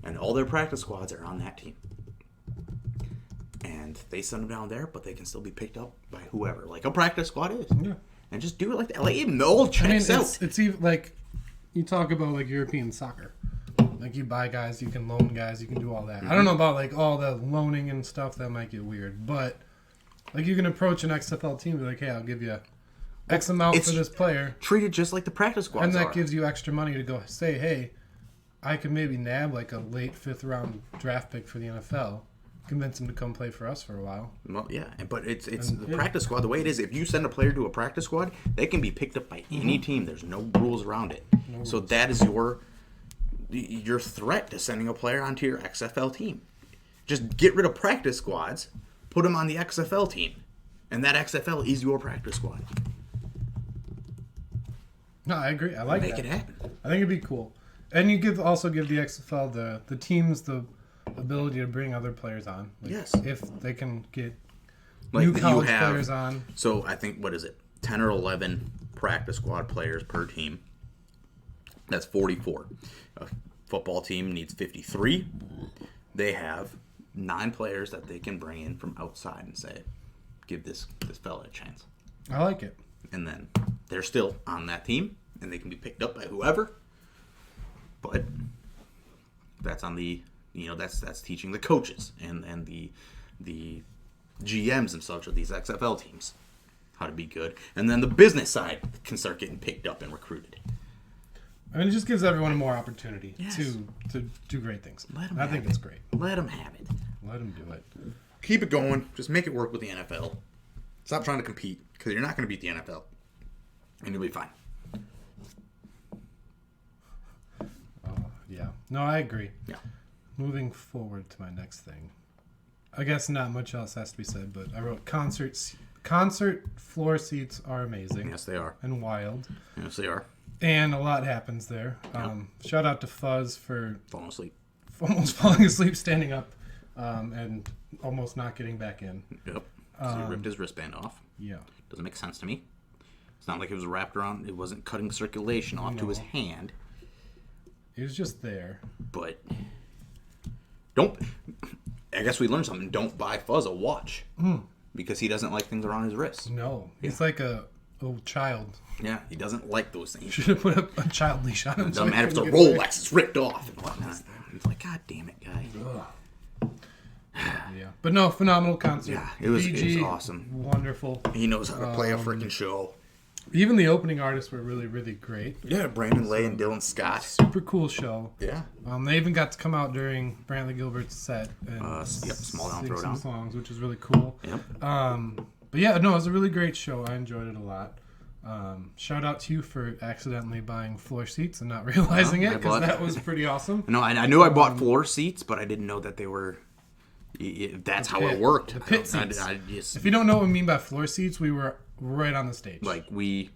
And all their practice squads are on that team. And they send them down there, but they can still be picked up by whoever, like a practice squad is. Yeah. And just do it like that. Like, it all checks out. It's even like you talk about like European soccer. Like you buy guys, you can loan guys, you can do all that. I don't know about like all the loaning and stuff, that might get weird. But like you can approach an XFL team and be like, hey, I'll give you X amount for this player. Treated just like the practice squads And that are. gives you extra money to go say, hey, I could maybe nab like a late 5th round draft pick for the NFL. Convince him to come play for us for a while. Well, yeah, but it's the practice squad. The way it is, if you send a player to a practice squad, they can be picked up by any team. There's no rules around it. So that is your threat to sending a player onto your XFL team. Just get rid of practice squads, put them on the XFL team, and that XFL is your practice squad. No, I agree. I like Make that. it happen. I think it'd be cool. And you also give the XFL the teams the ability to bring other players on. Like, Yes. If they can get Like new you college have- players on. So I think, what is it, 10 or 11 practice squad players per team. That's 44. A football team needs 53. They have 9 players that they can bring in from outside and say, give this fella a chance. I like it. And then they're still on that team, and they can be picked up by whoever. But that's on the, that's teaching the coaches and the GMs and such of these XFL teams how to be good. And then the business side can start getting picked up and recruited. And it just gives everyone more opportunity Yes. to do great things. Let 'em I have think it. it's great. Let them have it. Let them do it. Keep it going. Just make it work with the NFL. Stop trying to compete because you're not going to beat the NFL, and you'll be fine. Yeah. No, I agree. Yeah. Moving forward to my next thing. I guess not much else has to be said, but I wrote concerts. Concert floor seats are amazing Yes, they are. and wild. Yes, they are. And a lot happens there. Shout out to Fuzz for Falling asleep. almost falling asleep standing up and almost not getting back in. Yep. So he ripped his wristband off. Yeah. Doesn't make sense to me. It's not like it was wrapped around. It wasn't cutting circulation off to his hand. He was just there. But don't. I guess we learned something. Don't buy Fuzz a watch because he doesn't like things around his wrist. No. He's like a child. Yeah, he doesn't like those things. Should have put a child leash on him. It so doesn't he matter if it's a couldn't get away. Rolex. It's ripped off and whatnot. He's like, God damn it, guy. Yeah. But no, phenomenal concert. Yeah, it was PG, awesome. Wonderful. He knows how to play a freaking show. Even the opening artists were really, really great. Yeah, Brandon Lay and Dylan Scott. Super cool show. Yeah. They even got to come out during Brantley Gilbert's set and Small Down, sing Throw some Down. songs, which was really cool. Yep. But yeah, no, it was a really great show. I enjoyed it a lot. Shout out to you for accidentally buying floor seats and not realizing it, because that was pretty awesome. No, I knew I bought floor seats, but I didn't know that they were. That's how it worked. The pit seats. I just, If you don't know what we mean by floor seats, we were right on the stage. like we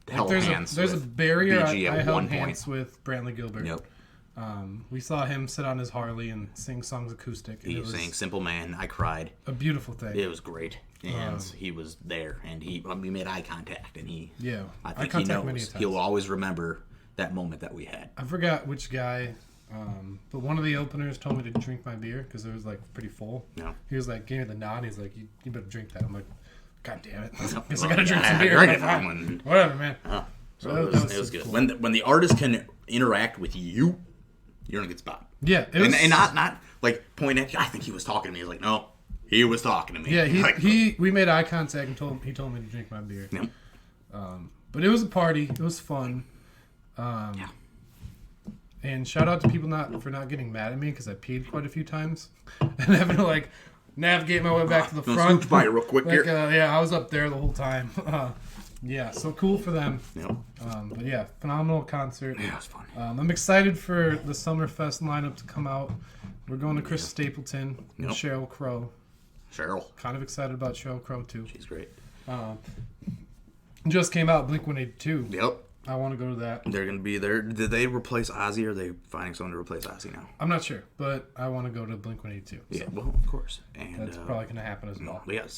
Like, held hands. there's a with barrier. BG I at held one hands point. with Brantley Gilbert. Yep. We saw him sit on his Harley and sing songs acoustic. And He it was was saying "Simple Man." I cried. a beautiful thing. It was great, and he was there, and we made eye contact, and Yeah. I Eye think he contact many knows. times. He'll always remember that moment that we had. I forgot which guy, but one of the openers told me to drink my beer because it was like pretty full. Yeah. He was like, gave me the nod. He's like, you better drink that. I'm like, God damn it. Guess I Well, gotta drink yeah, some I beer. drank it Fine. when- Whatever, man. So That it was was good. cool. When the artist can interact with you, you're in a good spot. Yeah. It was, And not like point at you. I think he was talking to me. He's like, no, he was talking to me. Yeah, Like, we made eye contact and he told me to drink my beer. Yep. But it was a party. It was fun. Yeah. And shout out to people for not getting mad at me because I peed quite a few times and having to like navigate my way back to the Gonna front. scooch by real quick Like, here. yeah, I was up there the whole time. Yeah, so cool for them. Yep. But yeah, phenomenal concert. Yeah, it was fun. I'm excited for the Summerfest lineup to come out. We're going to Chris Stapleton and Yep. Sheryl Crow. Cheryl, Kind of excited about Sheryl Crow too. she's great. Just came out Blink-182. Yep. I want to go to that. They're gonna be there. Did they replace Ozzy, or are they finding someone to replace Ozzy now? I'm not sure, but I want to go to Blink-182. Yeah, So well, of course. And that's probably going to happen as well. But yeah, and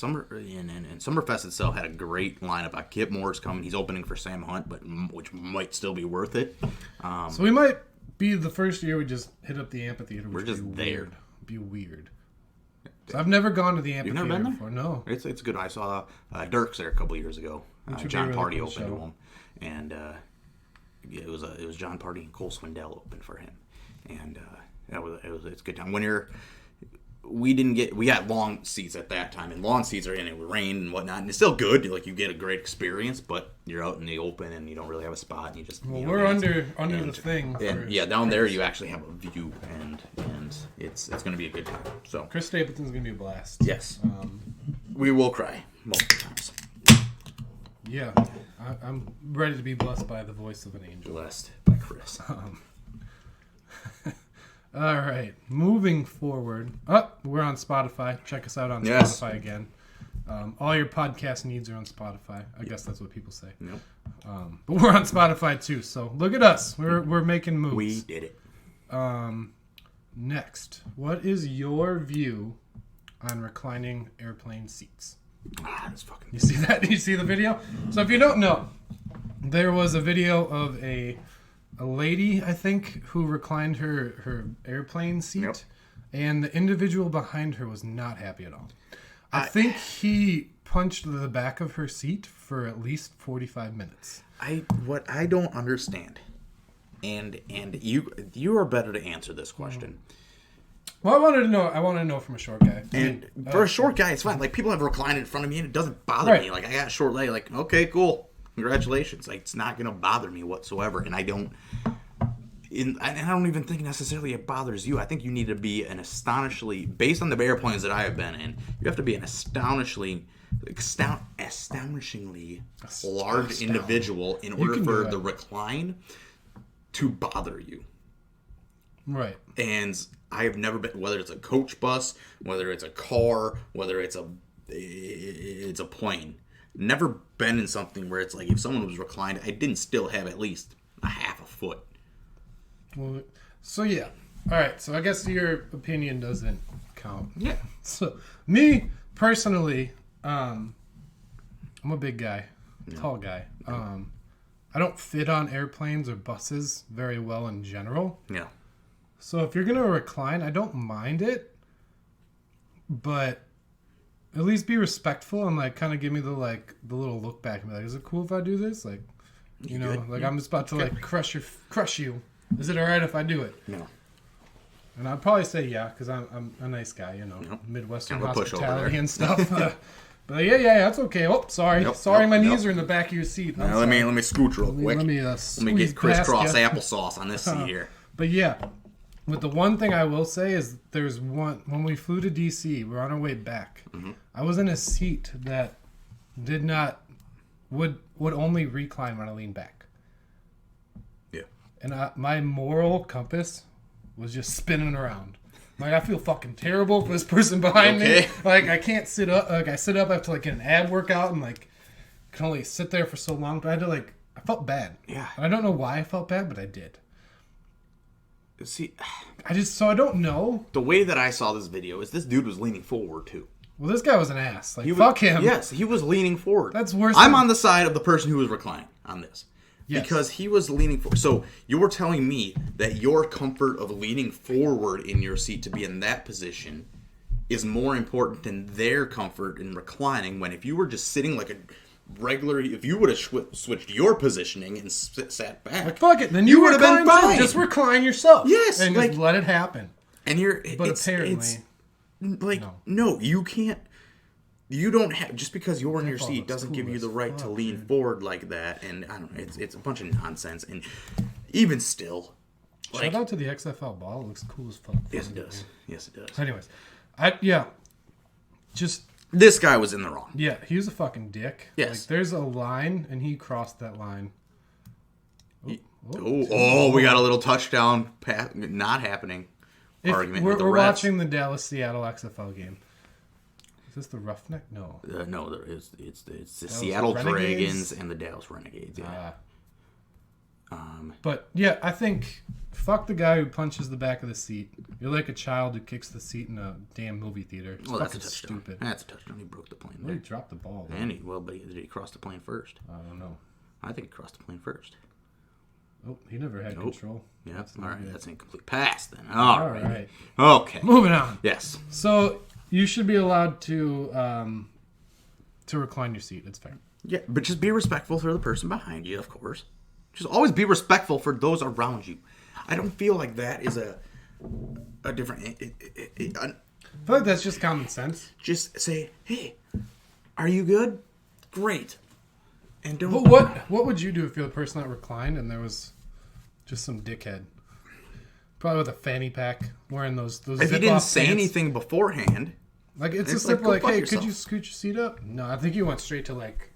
Summerfest itself had a great lineup. Kip Moore's coming. He's opening for Sam Hunt, but which might still be worth it. So we might be the first year we just hit up the amphitheater. Which We're just would be there. Weird. Be weird. So I've never gone to the You've amphitheater never been there? before. No. It's good. I saw Dirks there a couple years ago. Which would be a John really Party cool opened show. to him, and yeah, it was John Party and Cole Swindell opened for him, and it's a good time. We got long seats at that time, and long seats are in it with rain and whatnot, and it's still good. Like you get a great experience, but you're out in the open and you don't really have a spot, and you just Well, you know, we're dance. under And- the thing. And for yeah, down there you actually have a view, and it's going to be a good time. So Chris Stapleton's going to be a blast. yes, we will cry multiple times. Yeah. I'm ready to be blessed by the voice of an angel. Blessed by Chris. All right. Moving forward. We're on Spotify. Check us out on Yes. Spotify again. All your podcast needs are on Spotify. I guess that's what people say. Yep. But we're on Spotify too. So look at us. We're making moves. We did it. Next, what is your view on reclining airplane seats? That's fucking. You see that? You see the video? So if you don't know, there was a video of a lady, I think, who reclined her airplane seat, Yep. and the individual behind her was not happy at all. I think he punched the back of her seat for at least 45 minutes. What I don't understand, and you are better to answer this question. Well, I want to know from a short guy. And for a short guy, it's fine. Like people have reclined in front of me, and it doesn't bother Right. me. Like I got a short leg. Like okay, cool. congratulations. Like, it's not gonna bother me whatsoever, and I don't even think necessarily it bothers you. I think you need to be an astonishingly, based on the airplanes that I have been in, you have to be an astonishingly large individual in order for the recline to bother you. Right. And I have never been, whether it's a coach bus, whether it's a car, whether it's a plane, never been in something where it's like if someone was reclined, I didn't still have at least a half a foot. Well, so yeah. All right. So I guess your opinion doesn't count. Yeah. So me personally, I'm a big guy, tall guy. I don't fit on airplanes or buses very well in general. Yeah. So if you're gonna recline, I don't mind it, but at least be respectful and like kind of give me the little look back and be like, is it cool if I do this? Like, you know, good. like I'm just about to like crush you. Is it all right if I do it? No. And I'd probably say yeah, because I'm a nice guy, you know, Midwestern Kind of a pushover hospitality there. and stuff. But yeah, that's okay. Oh, sorry, Nope, my nope, knees nope. are in the back of your seat. Now, let me scooch real quick. Let me get crisscross applesauce on this seat here. But yeah, but the one thing I will say is there's one, when we flew to DC, we're on our way back. Mm-hmm. I was in a seat that would only recline when I leaned back. Yeah. And my moral compass was just spinning around. Like, I feel fucking terrible for this person behind me. Like, I can't sit up. Like, I sit up, I have to, like, get an ab workout and, like, can only sit there for so long. But I had to, like, I felt bad. Yeah. And I don't know why I felt bad, but I did. See, I don't know. the way that I saw this video is this dude was leaning forward, too. Well, this guy was an ass. Like, fuck him. Yes, he was leaning forward. That's worse I'm than- on the side of the person who was reclining on this. Yes. Because he was leaning forward. So you're telling me that your comfort of leaning forward in your seat to be in that position is more important than their comfort in reclining, when if you were just sitting like a regular, if you would have switched your positioning and sat back, Like, fuck it. Then you would have been recline too. fine. Just recline yourself. Yes, And like- just let it happen. And you're, But it's apparently, no, you can't. You don't have, just because you're in your seat looks doesn't cool give you as the right to fuck, lean dude. forward like that. And I don't know, it's a bunch of nonsense. And even still, Shout out to the XFL ball. It looks cool as fuck. yes, it does. Yes, it does. Anyways, just This guy was in the wrong. yeah, he was a fucking dick. Yes. Like, there's a line, and he crossed that line. We got a little touchdown not happening argument We're with the refs. watching the Dallas Seattle XFL game. Is this the Roughneck? No. No, there is. It's the Seattle Renegades? Dragons and the Dallas Renegades. Yeah. But yeah, I think fuck the guy who punches the back of the seat. You're like a child who kicks the seat in a damn movie theater. It's Well, that's a fucking touchdown. stupid. That's a touchdown. He broke the plane Well, he there. dropped the ball. Though. And did he cross the plane first? I don't know. I think he crossed the plane first. Oh, he never had control. Yeah, all not right. good. That's an incomplete pass then. All right. right. Okay. Moving on. Yes. So you should be allowed to recline your seat. It's fair. Yeah, but just be respectful for the person behind you, of course. Just always be respectful for those around you. I don't feel like that is a different. I feel like that's just common sense. Just say, "Hey, are you good? Great." And don't. But what would you do if you're the person that reclined and there was just some dickhead, probably with a fanny pack, wearing those If he didn't say anything beforehand, like it's just like, simple go like, fuck hey, yourself. could you scoot your seat up? No, I think you went straight to like.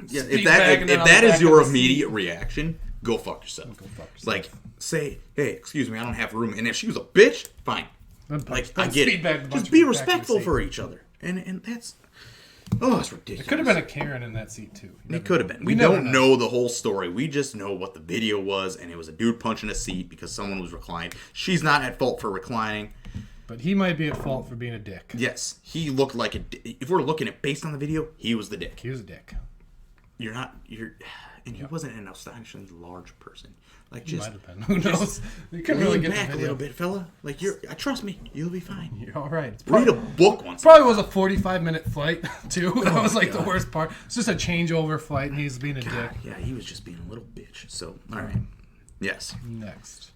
yeah, Speed if bagging it on that the is back your of the immediate reaction, go fuck yourself. Go fuck yourself. Like, say, "Hey, excuse me, I don't have room." And if she was a bitch, fine. Then Like, then I get speed bag the it. bunch Just of be you back in the respectful seat. for each other, and that's it's ridiculous. It could have been a Karen in that seat too. It could have been. We never don't know the whole story. We just know what the video was, and it was a dude punching a seat because someone was reclined. She's not at fault for reclining. But he might be at fault for being a dick. Yes, he looked like if we're looking at based on the video, he was the dick. He was a dick. And he wasn't an astonishingly large person. Like, He just might have been. Who knows? You couldn't really lean get back the a video. little bit, fella. Like, trust me, you'll be fine. You're all right. It's Read a book once. Probably was a 45-minute flight too. That was like the worst part. It's just a changeover flight, and he's being a dick. Yeah, he was just being a little bitch. So, all right. Yes. Next,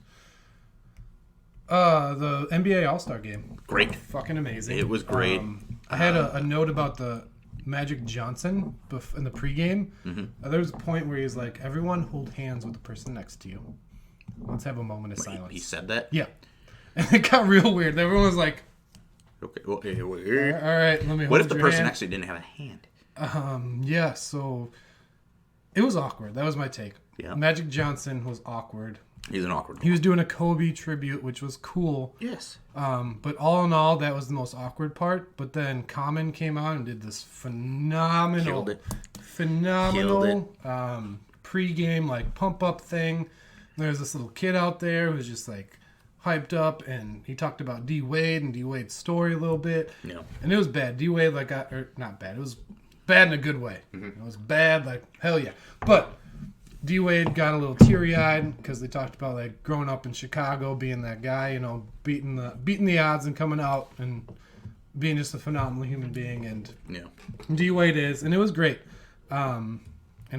the NBA All-Star game. Great. Fucking amazing. It was great. I had a note about the Magic Johnson in the pregame. There was a point where he's like, "Everyone hold hands with the person next to you. Let's have a moment of silence." He said that? Yeah, and it got real weird. Everyone was like, Okay. Well, "All right, let me." what hold if the your person hand. actually didn't have a hand? Yeah, so it was awkward. That was my take. Yeah. Magic Johnson was awkward. He's an awkward He was doing a Kobe tribute, which was cool. Yes. But all in all, that was the most awkward part. But then Common came on and did this phenomenal, pregame like pump up thing. There's this little kid out there who's just like hyped up, and he talked about D Wade and D Wade's story a little bit. Yeah. And it was bad. D Wade not bad. It was bad in a good way. It was bad, like hell yeah. But D Wade got a little teary eyed because they talked about like growing up in Chicago, being that guy, you know, beating the odds and coming out and being just a phenomenal human being. And Yeah. D Wade is, and it was great, and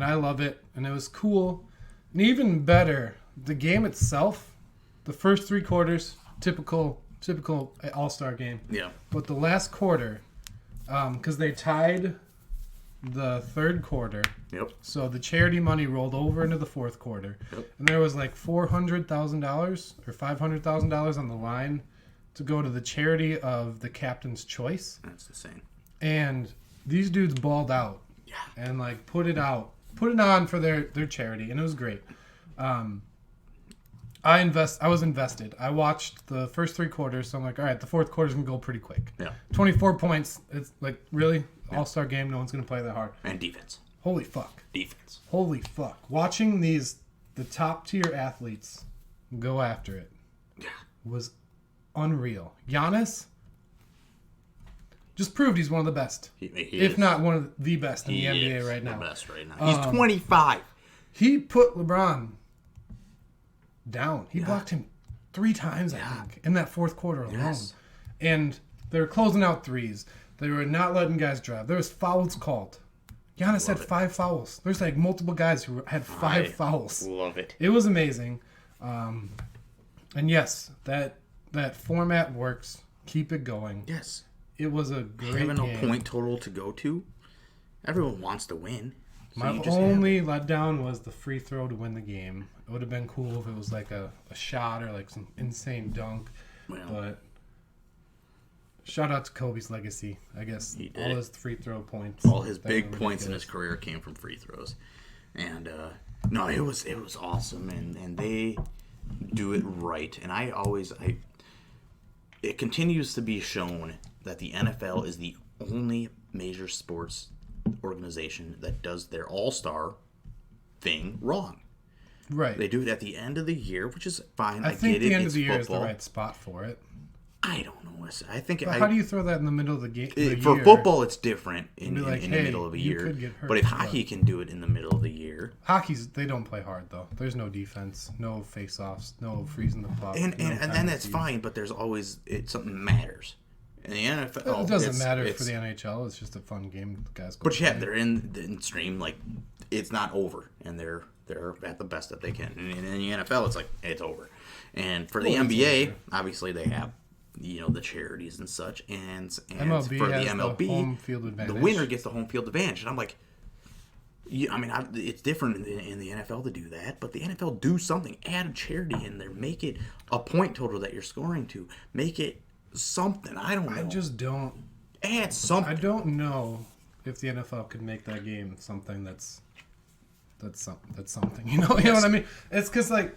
I love it, and it was cool, and even better, the game itself, the first 3 quarters, typical All-Star game. Yeah. But the last quarter, because they tied the third quarter. Yep. So the charity money rolled over into the fourth quarter. Yep. And there was like $400,000 or $500,000 on the line to go to the charity of the captain's choice. That's insane. And these dudes balled out. Yeah. And like put it on for their charity, and it was great. I was invested. I watched the first 3 quarters, so I'm like, all right, the fourth quarter's gonna go pretty quick. Yeah. 24 points. It's like, really? All-Star game, no one's gonna play that hard. And defense. Holy fuck. Defense. Holy fuck. Watching the top tier athletes go after it Yeah. was unreal. Giannis just proved he's one of the best. He if is. not one of the best in He the NBA is right now. The best right now. He's 25. He put LeBron down. He blocked him 3 times, I think, in that fourth quarter alone. Yes. And they were closing out threes. They were not letting guys drive. There was fouls called. Giannis had 5 fouls. There's like multiple guys who had 5 fouls. Love it. It was amazing. And yes, that format works. Keep it going. Yes. It was a great Having a game. point total to go to. Everyone wants to win. So My you just only letdown was the free throw to win the game. It would have been cool if it was like a shot or like some insane dunk. Well. But shout out to Kobe's legacy. I guess He did. all his free throw points. all his that big were points in his ridiculous. career came from free throws. And no, it was awesome, and they do it right. And it continues to be shown that the NFL is the only major sports organization that does their all-star thing wrong. Right. They do it at the end of the year, which is fine. I think get it. the end of It's the year is football. the right spot for it. I don't know. I think But how do you throw that in the middle of the game? for football, it's different in Be like, the hey, middle of a you year. could get hurt, But if but- hockey can do it in the middle of the year, They don't play hard though. There's no defense, no face-offs, no freezing the puck. and no then that's penalties. fine. But there's always something matters. In the NFL, It doesn't matter for it's- the NHL. It's just a fun game. The guys go But yeah, play. they're in stream, like it's not over, and they're at the best that they can. And in the NFL, it's like it's over. And for the Well, it's NBA, over. obviously they have the charities and such, and MLB for has the MLB, the home field advantage. the winner gets the home field advantage. And I'm like, it's different in the NFL to do that, but the NFL do something, add a charity in there, make it a point total that you're scoring to, make it something. I don't know. I just don't. Add something. I don't know if the NFL could make that game something that's something. You know what I mean? It's because like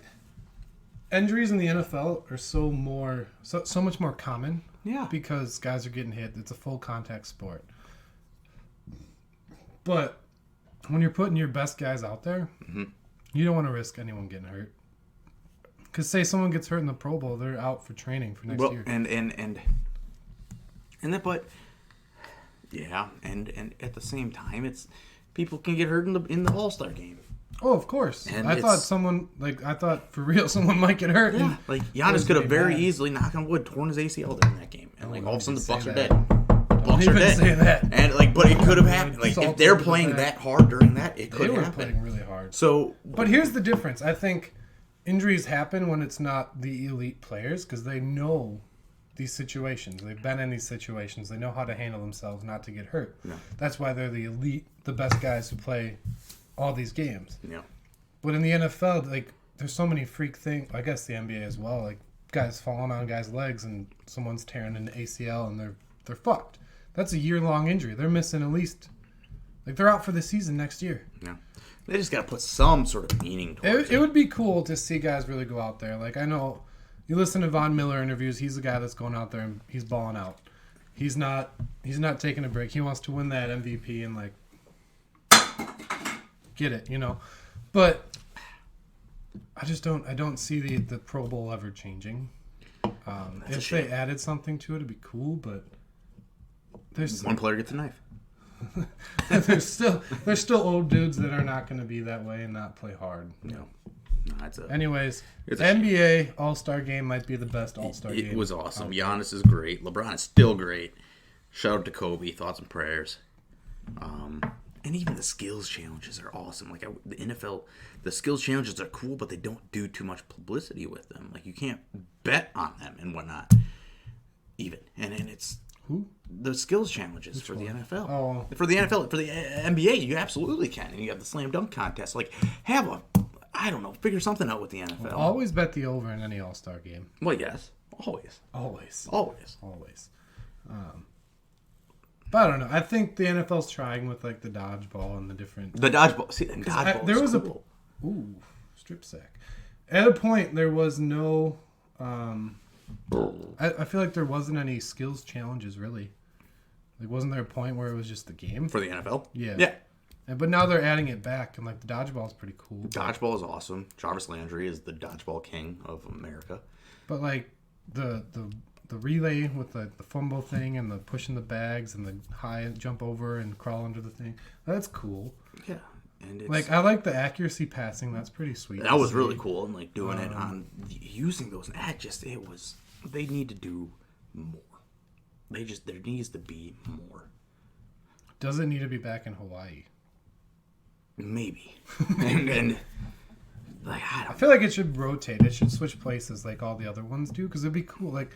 injuries in the NFL are so much more common. Yeah. Because guys are getting hit. It's a full contact sport. But when you're putting your best guys out there, you don't want to risk anyone getting hurt. Because say someone gets hurt in the Pro Bowl, they're out for training for next year. and that, but yeah, and at the same time, it's people can get hurt in the All-Star game. Oh, of course. And I thought for real someone might get hurt. Yeah, and like it Giannis was could have really very bad. easily, knock on wood, torn his ACL during that game, and like all of a sudden the even Bucks say are that. dead. Bucks are even dead. say that. And like, but it could have happened. Like Salt if they're over the playing back. that hard during that, it They could were happen. playing really hard. So, But here's the difference. I think injuries happen when it's not the elite players because they know these situations. They've been in these situations. They know how to handle themselves, not to get hurt. Yeah. That's why they're the elite, the best guys who play all these games. Yeah. But in the NFL, like, there's so many freak things. I guess the NBA as well. Like, guys falling on guys' legs and someone's tearing an ACL and they're fucked. That's a year-long injury. They're missing at least, like, they're out for the season next year. Yeah. They just got to put some sort of meaning towards It would be cool to see guys really go out there. Like, I know you listen to Von Miller interviews. He's the guy that's going out there and he's balling out. He's not taking a break. He wants to win that MVP and, like, get it, you know. But I don't see the Pro Bowl ever changing. If they added something to it, it'd be cool. But there's One player gets a knife. there's still old dudes that are not going to be that way and not play hard. You know. No, that's a, Anyways, It's a NBA All-Star Game might be the best All-Star game. it was awesome. Giannis is great. LeBron is still great. Shout out to Kobe. Thoughts and prayers. And even the skills challenges are awesome. Like the NFL, the skills challenges are cool, but they don't do too much publicity with them. Like you can't bet on them and whatnot. Even and it's Who? the skills challenges for the NFL. Oh. For the NFL, for the NBA, you absolutely can. And you have the slam dunk contest. Like I don't know, figure something out with the NFL. Always bet the over in any All-Star game. Well, yes, always. But I don't know. I think the NFL's trying with like the dodgeball and the different. The dodgeball. See, and dodgeball. There was cool. strip sack. At a point, there was no. I feel like there wasn't any skills challenges really. Like, wasn't there a point where it was just the game For the NFL? Yeah. Yeah. But now they're adding it back, and like the dodgeball is pretty cool. Dodgeball is awesome. Jarvis Landry is the dodgeball king of America. But like the relay with the fumble thing and the pushing the bags and the high jump over and crawl under the thing, that's cool. Yeah. And it's, Like I like the accuracy passing. That's pretty sweet. that was really cool. And like doing it on using those. They need to do more. There needs to be more. Does it need to be back in Hawaii? Maybe. and like I feel like it should rotate. It should switch places like all the other ones do, because it'd be cool. Like,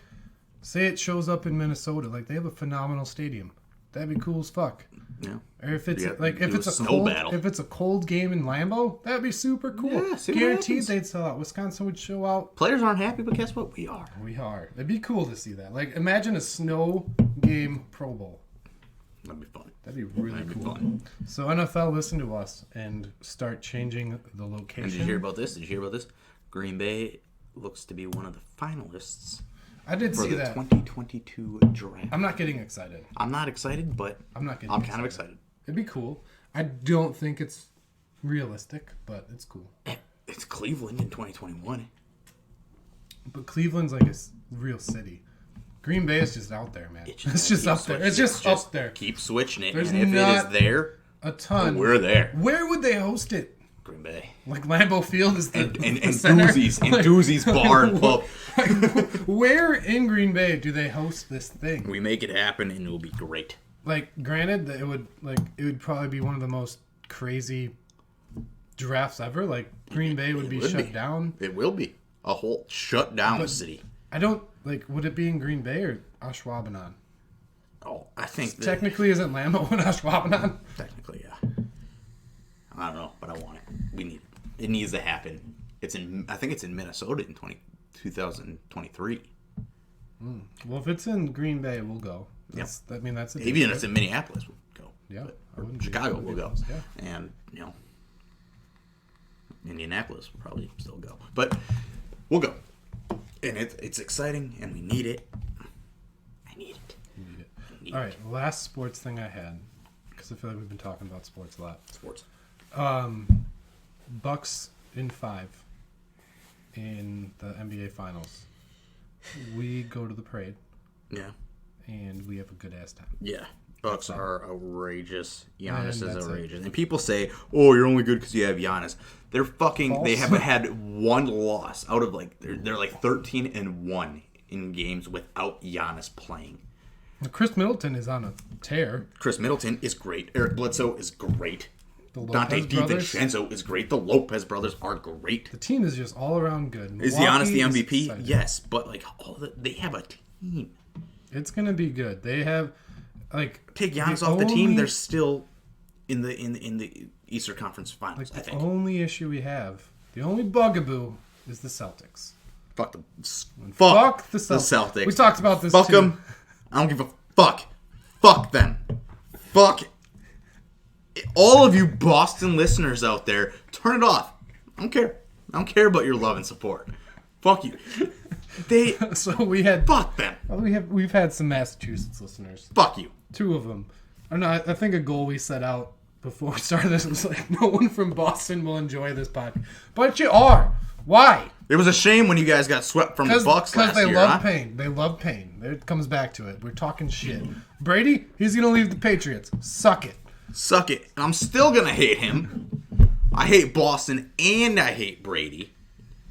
say it shows up in Minnesota, like they have a phenomenal stadium. That'd be cool as fuck. Yeah. Or if it's Yeah, like if do it's a a snow cold battle. if it's a cold game in Lambeau, that'd be super cool. Yeah, see what Guaranteed happens. they'd sell out. Wisconsin would show out. Players aren't happy, but guess what? We are. We are. It'd be cool to see that. Like, imagine a snow game Pro Bowl. That'd be fun. That'd be really That'd be cool. fun. So NFL, listen to us and start changing the location. And did you hear about this? Green Bay looks to be one of the finalists I did for see the that. 2022 draft. I'm not getting excited. I'm not excited, but I'm not getting. I'm kind of excited. It'd be cool. I don't think it's realistic, but it's cool. It's Cleveland in 2021. But Cleveland's like a real city. Green Bay is just out there, man. It's just Keep up there. switching It's just it. up there. Keep switching it, There's and if it not- is there, A ton. we're there. Where would they host it? Green Bay. Like Lambeau Field is the And the center? Doozy's bar and pub. Where in Green Bay do they host this thing? We make it happen, and it will be great. Like, granted, that it would probably be one of the most crazy drafts ever. Like, Green Bay would It be would shut be. down. It will be a whole shut down city. I don't like. Would it be in Green Bay or Ashwaubenon? Oh, I think that, Technically, isn't Lambeau in Ashwaubenon? technically, yeah. I don't know, but I want it. We need it. It needs to happen. I think it's in Minnesota in 2023. Well, if it's in Green Bay, we'll go. That's a big Even if trip. it's in Minneapolis, we'll go. Yeah, Or I wouldn't be- Chicago, wouldn't we'll be go. opposed, yeah. And, Indianapolis will probably still go. But we'll go. And it's exciting, and we need it. I need it. All right, last sports thing I had, because I feel like we've been talking about sports a lot. Sports. Bucks in 5 in the NBA Finals. We go to the parade, Yeah. and we have a good ass time. Yeah. Bucks are outrageous. Giannis And is that's it. outrageous. And people say, oh, you're only good because you have Giannis. They're fucking, they False. haven't had one loss out of they're like 13-1 in games without Giannis playing. Chris Middleton is on a tear. Chris Middleton is great. Eric Bledsoe is great. The Dante Lopez brothers. DiVincenzo is great. The Lopez brothers are great. The team is just all around good. Is Giannis the Milwaukee is MVP? exciting. Yes, but they have a team. It's gonna be good. They have like Take Giannis off the team, they're still in the Eastern Conference Finals. I the think. only issue we have, the only bugaboo, is the Celtics. Fuck the Celtics. We talked about this. Fuck too. them. I don't give a fuck. Fuck them. Fuck all of you Boston listeners out there. Turn it off. I don't care. I don't care about your love and support. Fuck you. So we had. Fuck them. We've had some Massachusetts listeners. Fuck you. 2 of them. I think a goal we set out before we started this was like, no one from Boston will enjoy this podcast. But you are. Why? It was a shame when you guys got swept from the Bucks last year. Because they love pain. They love pain. It comes back to it. We're talking shit. Brady, he's going to leave the Patriots. Suck it. Suck it. I'm still going to hate him. I hate Boston and I hate Brady.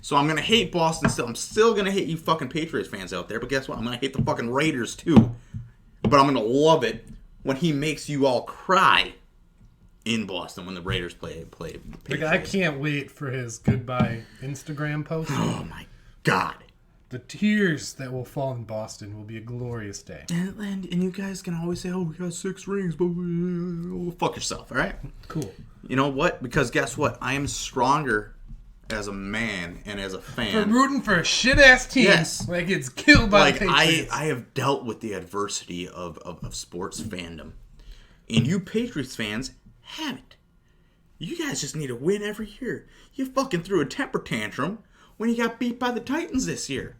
So I'm going to hate Boston still. I'm still going to hate you fucking Patriots fans out there. But guess what? I'm going to hate the fucking Raiders too. But I'm going to love it when he makes you all cry in Boston when the Raiders play Patriots. Like, I can't wait for his goodbye Instagram post. Oh my God. The tears that will fall in Boston will be a glorious day. And you guys can always say, oh, we got 6 rings, but fuck yourself, all right? Cool. You know what? Because guess what? I am stronger as a man and as a fan. For rooting for a shit-ass team. Yes. Like, it's killed by the Patriots. I have dealt with the adversity of sports fandom. And you Patriots fans haven't. You guys just need to win every year. You fucking threw a temper tantrum when you got beat by the Titans this year.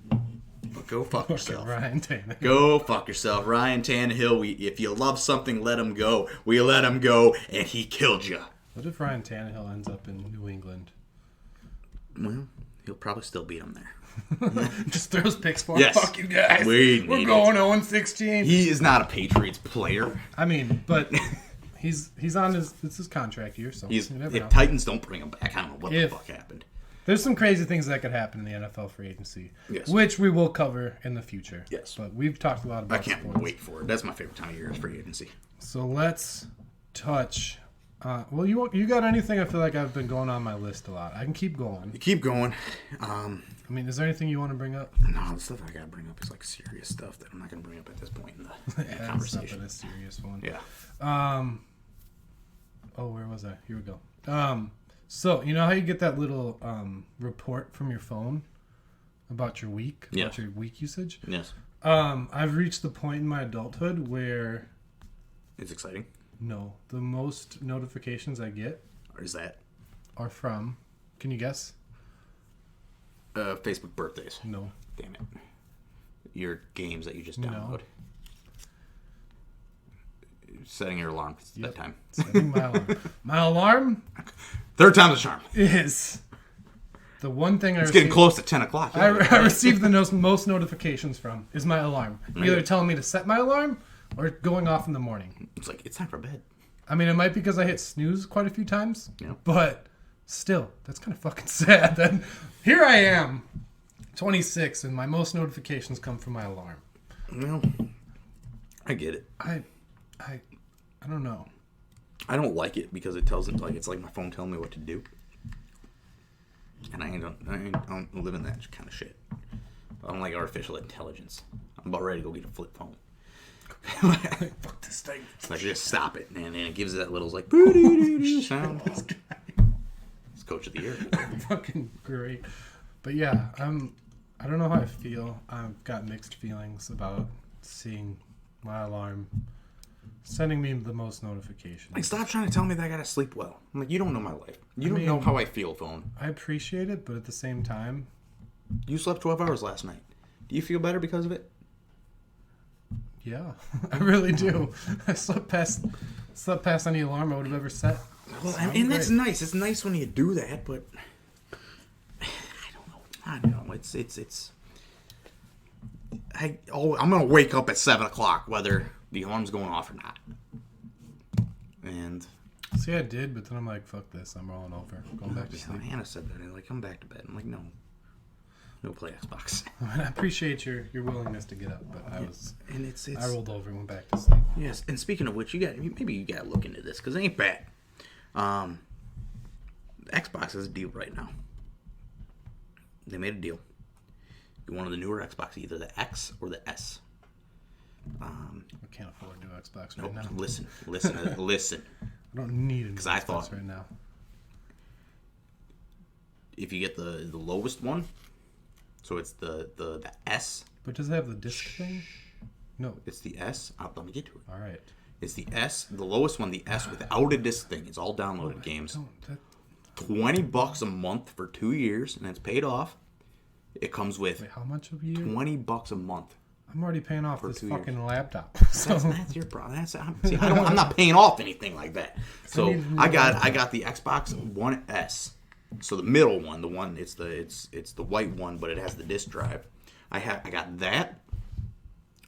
But go fuck yourself. Ryan Tannehill. Go fuck yourself. Ryan Tannehill, if you love something, let him go. We let him go, and he killed you. What if Ryan Tannehill ends up in New England? Well, he'll probably still beat him there. Just throws picks for Yes. fucking guys. We're going 0-16. He is not a Patriots player. I mean, but he's on it's his contract year, so you never know. If Titans don't bring him back, I don't know what the fuck happened. There's some crazy things that could happen in the NFL free agency, Yes. which we will cover in the future. Yes. But we've talked a lot about I can't sports. wait for it. That's my favorite time of year is free agency. So let's touch. Well, you got anything? I feel like I've been going on my list a lot. I can keep going. You keep going. I mean, is there anything you want to bring up? No, the stuff I gotta bring up is like serious stuff that I'm not gonna bring up at this point in the Yeah, conversation. It's not a serious one. Yeah. Oh, where was I? Here we go. So you know how you get that little report from your phone about your week, about your week usage? Yes. I've reached the point in my adulthood where It's exciting. no, the most notifications I get Or is that are from. Can you guess? Facebook birthdays? No. Damn it. Your games that you just download. Setting your alarm that time. Setting my alarm. My alarm Third time's a charm. is the one thing It's getting close to 10 o'clock. I receive the most notifications from is my alarm. Either telling me to set my alarm or going off in the morning. It's like, it's time for bed. I mean, it might be because I hit snooze quite a few times, Yeah. but still, that's kind of fucking sad. Then here I am, 26, and my most notifications come from my alarm. Well, I get it. I don't know. I don't like it because it tells it like it's like my phone telling me what to do, and I don't live in that kind of shit. I don't like artificial intelligence. I'm about ready to go get a flip phone. Fuck this thing. Like just stop it, and then it gives it that little like sound. It's Coach of the Year. Fucking great. But yeah, I don't know how I feel. I've got mixed feelings about seeing my alarm sending me the most notifications. Like, stop trying to tell me that I gotta sleep well. I'm like, you don't know my life. You don't know how I feel, phone. I appreciate it, but at the same time, You slept 12 hours last night. Do you feel better because of it? yeah, I really do. I slept past any alarm I would have ever set. Well, and that's nice. It's nice when you do that, but I don't know. I'm gonna wake up at 7 o'clock, whether the alarm's going off or not. And See, I did, but then I'm like, fuck this. I'm rolling over. I'm going back to sleep. Hannah said that. Like, come back to bed. I'm like, no. No play Xbox. I appreciate your willingness to get up, but And it's I rolled over and went back to sleep. yes. And speaking of which, maybe you gotta look into this because it ain't bad. Xbox has a deal right now. They made a deal. You want the newer Xbox, either the X or the S. I can't afford a new Xbox Nope. right now. Listen. I don't need a new I Xbox thought- right now. If you get the lowest one, so it's the S. But does it have the disc thing? No. It's the S. Let me get to it. All right. It's the S, the lowest one, the S without a disc thing. It's all downloaded games. $20 a month for 2 years, and it's paid off. It comes with Wait, how much a year? $20 a month. I'm already paying off this 2 fucking laptop. So That's your problem. I'm not paying off anything like that. So need a new I got the Xbox One S. So the middle one, it's the white one, but it has the disc drive. I got that.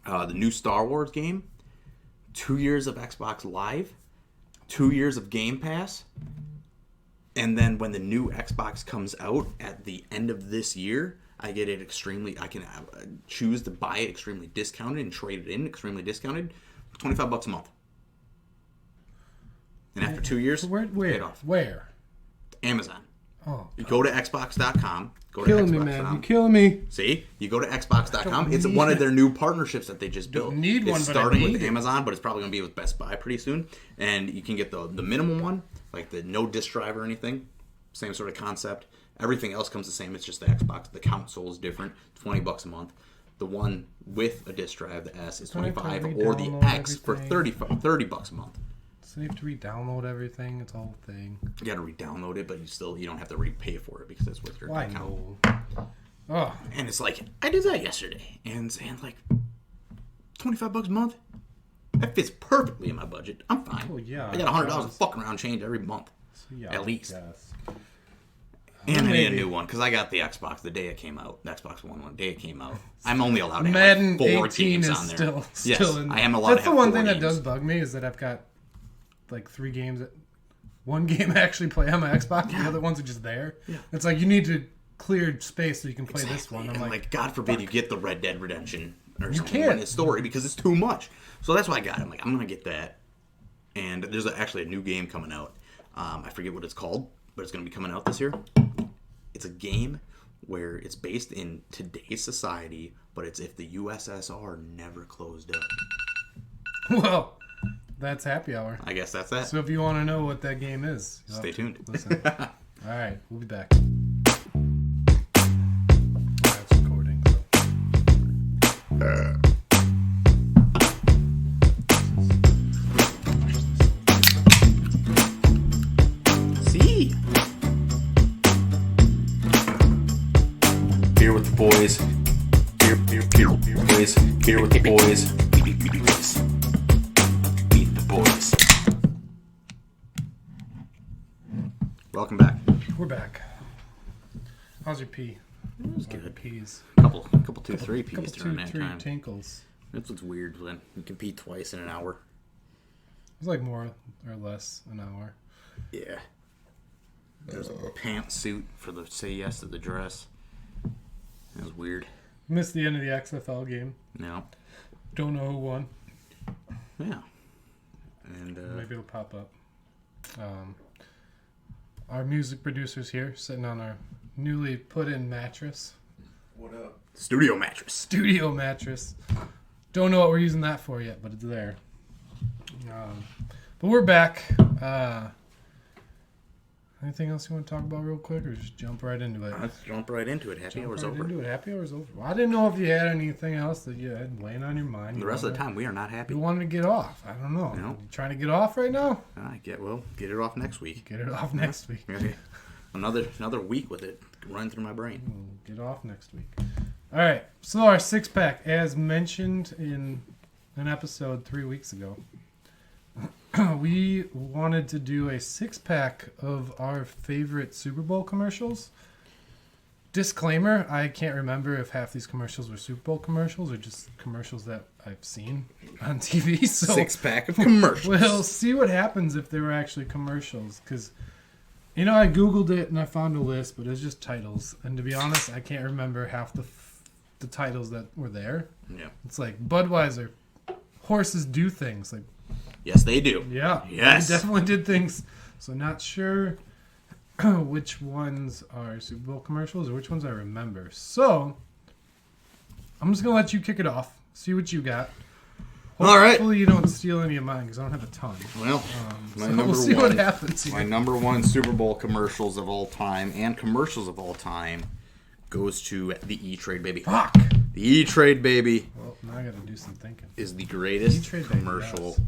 The new Star Wars game. 2 years of Xbox Live. 2 years of Game Pass. And then when the new Xbox comes out at the end of this year, I get it I can choose to buy it extremely discounted and trade it in extremely discounted for $25 a month. And after 2 years, pay it off. Where? Amazon. Oh, You go to Xbox.com. killing me, man. You're killing me. See? You go to Xbox.com. It's need one of it. their new partnerships that they just built. need one, it's but I starting need with it. Amazon, but it's probably going to be with Best Buy pretty soon. And you can get the minimum one, like the no disc drive or anything. Same sort of concept. Everything else comes the same. It's just the Xbox. The console is different. $20 a month. The one with a disc drive, the S, is Don't have to $25, or the re-download X for everything. $30 a month. So you have to re-download everything. It's a whole thing. You got to re-download it, but you don't have to repay for it because it's with your Why account. no? Oh, And it's like, I did that yesterday. And like, $25 a month? That fits perfectly in my budget. I'm fine. well, yeah. I got $100 of fucking around change every month. So, yeah, at least. Yes. And I need a Maybe. new one because I got the Xbox the day it came out. The Xbox One the day it came out. I'm only allowed to have Madden like 4 18 games is on there. still Yes, in. I am allowed That's to have the one 4 thing games. that does bug me is that I've got like 3 games that one game I actually play on my Xbox. The other ones are just there. Yeah. It's like you need to clear space so you can play this Exactly. one. I'm And like, God forbid you get the Red Dead Redemption or something can't. in the story because it's too much. So that's why I got it. I'm like, I'm going to get that. And there's actually a new game coming out. I forget what it's called, but it's going to be coming out this year. It's a game where it's based in today's society, but it's if the USSR never closed up. well, that's happy hour. I guess that's that. So if you want to know what that game is, you'll Stay have to tuned. Listen. All right, we'll be back. Oh, it's recording. So. See? Beer with the boys. Beer boys. Beer with the boys. Beat the boys. Welcome back. We're back. How's your pee? It was How's your good. peas? Couple 2-3 Couple P's during 2, that 3 time. tinkles. That's what's weird when you can pee twice in an hour. It's like more or less an hour. Yeah. There's a pantsuit for the say yes to the dress. That was weird. Missed the end of the XFL game. No. Don't know who won. Yeah. And Maybe it'll pop up. Our music producer's here, sitting on our newly put in mattress. What up? studio mattress. Studio mattress. Don't know what we're using that for yet, but it's there. But we're back. Anything else you want to talk about real quick, or just jump right into it? Let's jump right into it. Happy hour's over. Into it. Happy hour's over. Well, I didn't know if you had anything else that you had laying on your mind. The rest of the time, we are not You happy. wanted to get off. I don't know. No. You trying to get off right now? Get it off next week. Get it off next week. Okay. Another week with it running through my brain. Get off next week. All right. So our 6-pack, as mentioned in an episode 3 weeks ago, we wanted to do a 6-pack of our favorite Super Bowl commercials. Disclaimer, I can't remember if half these commercials were Super Bowl commercials or just commercials that I've seen on TV. So 6-pack of commercials. we'll see what happens if they were actually commercials. Because, I Googled it and I found a list, but it's just titles. And to be honest, I can't remember half the titles that were there. Yeah. It's like Budweiser, horses do things. Like, Yes, they do. yeah. Yes. They definitely did things. So not sure which ones are Super Bowl commercials or which ones I remember. So I'm just gonna let you kick it off. See what you got. All right. Hopefully you don't steal any of mine because I don't have a ton. Well, my So number we'll see one, what happens here. my number one Super Bowl commercials of all time and commercials of all time goes to the E-Trade baby. Fuck. The E-Trade baby Well, now I gotta do some thinking. is the greatest E-Trade baby, commercial yes.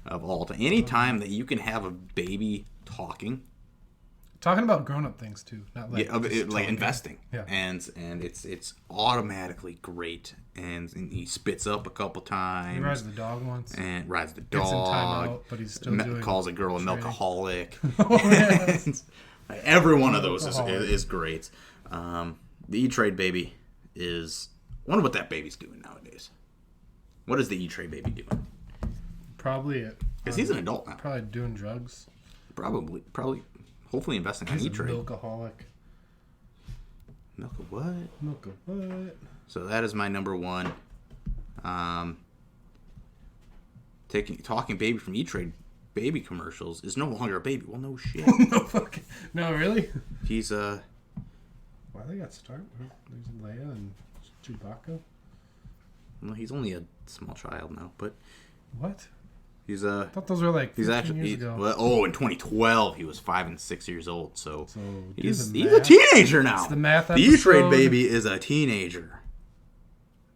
of all time. Any time that you can have a baby talking, Talking about grown-up things too, not like yeah, just like talking. investing, Yeah. and it's automatically great, and he spits up a couple times. He rides the dog once. and rides the Gets in dog. timeout, but he's still doing calls a girl a trading. milkaholic. Oh, yes. Every one of those Milkaholic. is great. The E-Trade baby is. I wonder what that baby's doing nowadays. What is the E-Trade baby doing? Probably it. Because he's an adult now. Probably doing drugs. Probably, hopefully investing on He's a E-Trade. milkaholic. Milk of what? Milk of what? So that is my number one. Talking baby from E-Trade baby commercials is no longer a baby. Well, no shit. No fucking. No, really? He's Why they got start? There's Leia and Chewbacca. well, he's only a small child now, but What? he's I thought those were like 15 years ago. in 2012 he was 5 and 6 years old, so So he's do the a math. teenager now. It's the math The E-Trade episode. baby is a teenager.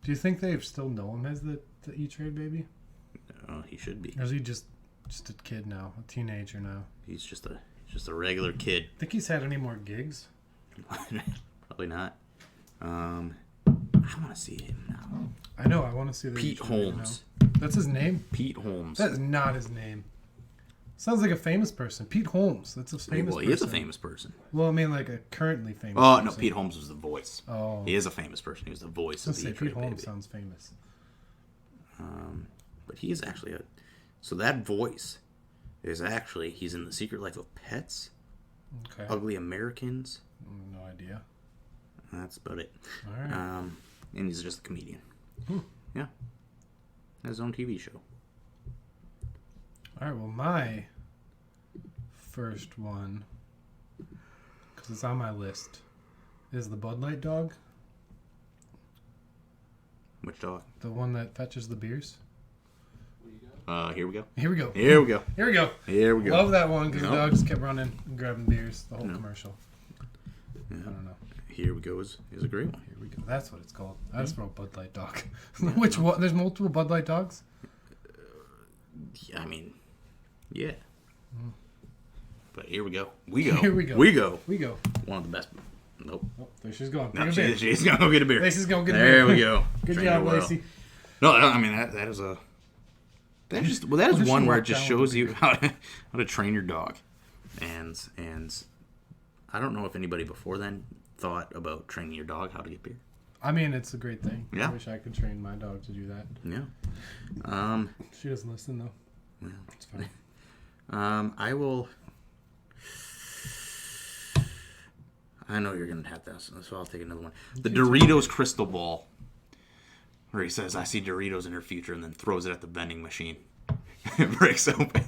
Do you think they still know him as the E-Trade baby? He should be. Or is he just a kid now, a teenager now? He's just a regular kid. Think he's had any more gigs? Probably not. I want to see him now. I know. I want to see the Pete E-Trade baby Holmes. now. That's his name. Pete Holmes. That is not his name. Sounds like a famous person. Pete Holmes. That's a famous Well, person. he is a famous person. Well, I mean, like a currently famous Oh person. no, Pete Holmes was the voice. Oh. He is a famous person. He was the voice I of was the gonna say, E-Trade Pete Holmes baby. sounds famous. But he is actually so that voice is actually he's in The Secret Life of Pets, Okay. Ugly Americans. No idea. That's about it. All right. And he's just a comedian. Yeah. Has his own TV show. All right. Well, my first one, because it's on my list, is the Bud Light dog. Which dog? The one that fetches the beers. Here we go. Here we go. Here we go. Here we go. Here we go. Love that one because Yep. the dog just kept running and grabbing beers the whole Yep. commercial. I don't know. Here we go is a great one. Here we go. That's what it's called. I just wrote Bud Light dog. Which one? There's multiple Bud Light dogs? Yeah, I mean, yeah. But here we go. We go. Here we go. We go. We go. One of the best. Nope. Oh, there she's going. No, Take a beer. she's gonna go get a beer. Lacey's going to get a There beer. we go. Good Trained job, her well. Lacey. No, I mean that is a. That is What if she one where it walked just down shows with you how to train your dog, and I don't know if anybody before then thought about training your dog how to get beer. I mean, it's a great thing. Yeah. I wish I could train my dog to do that. Yeah. She doesn't listen, though. Well, It's fine. I will. I know you're gonna have this, so I'll take another one. The Doritos crystal ball, where he says, "I see Doritos in her future," and then throws it at the vending machine. It breaks open.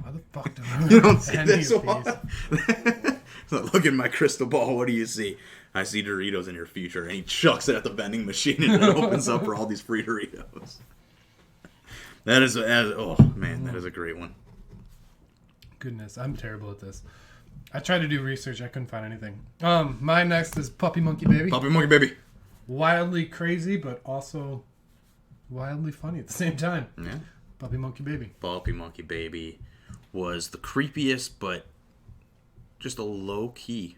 Why the fuck do I You don't see any this of one. these? So look at my crystal ball. What do you see? I see Doritos in your future, and he chucks it at the vending machine, and it opens up for all these free Doritos. That is oh man, that is a great one. Goodness, I'm terrible at this. I tried to do research. I couldn't find anything. My next is Puppy Monkey Baby. Puppy Monkey Baby. Wildly crazy, but also wildly funny at the same time. Yeah. Puppy Monkey Baby. Puppy Monkey Baby was the creepiest, but just a low key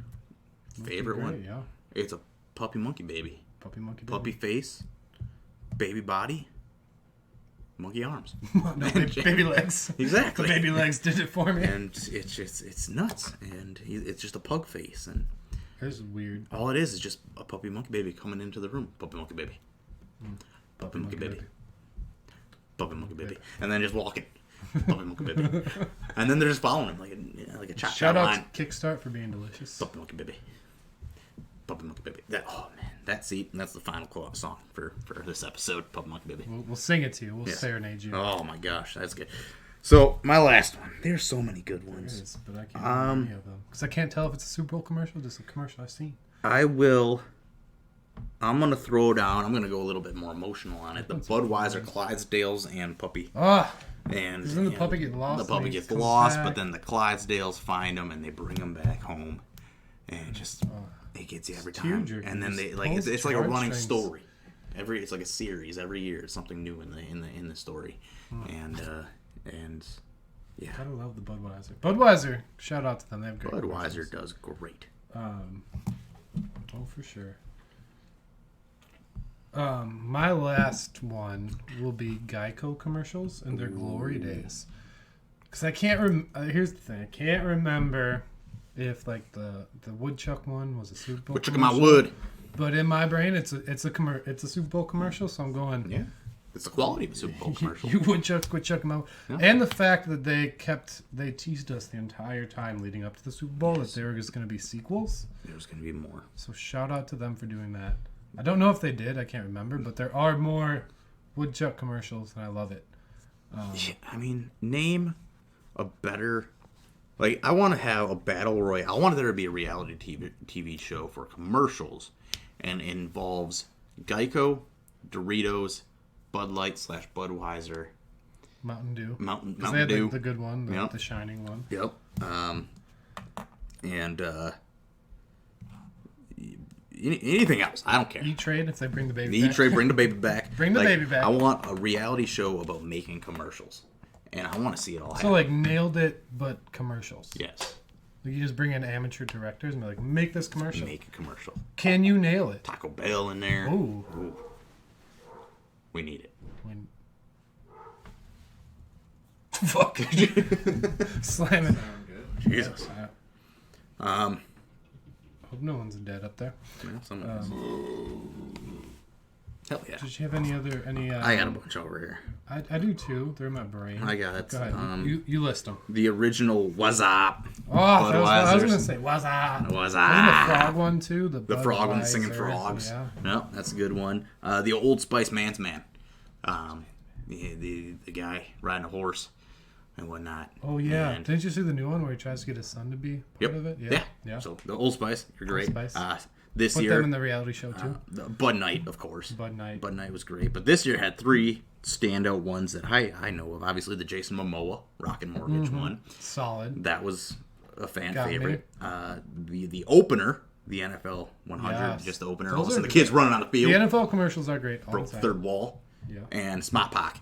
favorite Great, one. Yeah. It's a Puppy Monkey Baby. Puppy Monkey Baby. Puppy face, baby body, monkey arms. No, baby legs. Exactly. The baby legs did it for me. And it's just it's nuts, and it's just a pug face, and This is weird. all it is just a Puppy Monkey Baby coming into the room. Puppy Monkey Baby. Puppy Monkey Baby. Puppy Monkey Baby. And then just walking. Puppy Monkey Baby. And then they're just following him like a chop Shout out line. to Kickstart for being delicious. Puppy Monkey Baby. Puppy Monkey Baby. That's the final song for this episode. Puppy Monkey Baby. We'll sing it to you. We'll Yes. serenade you. Oh my gosh, that's good. So my last one. There's so many good There ones. is, but I can't remember any of them because I can't tell if it's a Super Bowl commercial, just a commercial I've seen. I will I'm gonna throw down. I'm gonna go a little bit more emotional on it. The Budweiser Clydesdales and puppy. Ah, And doesn't the puppy get lost? The puppy and he gets comes lost, back? but then the Clydesdales find him and they bring him back home, and it gets you every time. tearjerker. And then they Pulls it's like a running heartstrings. story. It's like a series every year. It's something new in the story, and yeah, Gotta love the Budweiser. Budweiser, shout out to them. They have great Budweiser commercials. does great. Oh, for sure. My last one will be Geico commercials in their glory days. Because I can't here's the thing. I can't remember if like the woodchuck one was a Super Bowl. Woodchuck in my commercial. wood. But in my brain, it's a Super Bowl commercial. So I'm going. Yeah, it's the quality of a Super Bowl commercial. You woodchuck in my wood. Yeah. And the fact that they teased us the entire time leading up to the Super Bowl that there were just going to be sequels. There's gonna be more. So shout out to them for doing that. I don't know if they did. I can't remember. But there are more woodchuck commercials, and I love it. Yeah, I mean, name a better. Like, I want to have a battle royale. I want there to be a reality TV show for commercials, and it involves Geico, Doritos, Bud Light / Budweiser, Mountain Dew. 'Cause Mountain they had Dew. the good one, Yep. the shining one. Yep. And anything else, I don't care. E-Trade, if they bring the baby The back. E-Trade, bring the baby back. Bring the baby back. I want a reality show about making commercials, and I want to see it all happen. So, like, nailed it, but commercials. Yes, Like, you just bring in amateur directors and be like, make this commercial. make a commercial. Can you nail it? Taco Bell in there. Ooh. Ooh. We need it. When... Fuck. Slam it. Jesus. Hope no one's dead up there. Yeah, someone is. Hell yeah. Did you have any? I got a bunch over here. I do too. They're in my brain. I got it. Go ahead. You list them. The original What's Up. Oh, that was what I was Budweisers. gonna say. What's up? What's Wasn't Up? the frog one too? The frog one singing Budweiser, frogs. Yeah. No, that's a good one. The Old Spice Man's Man. The guy riding a horse and whatnot. Oh yeah. And- Didn't you see the new one where he tries to get his son to be part of it? Yeah. So the Old Spice, you're great. Spice. This Put year, them in the reality show too. the Bud Knight, of course. Bud Knight. Bud Knight was great, but this year had 3 standout ones that I know of. Obviously, the Jason Momoa Rocket Mortgage one. Solid. That was a fan Got me. favorite. The opener, the NFL 100, Yes. just the opener. Those All of a sudden, are the kids running on the The field, NFL commercials are great. All broke the the time. third wall, Yeah. and Smart Pack.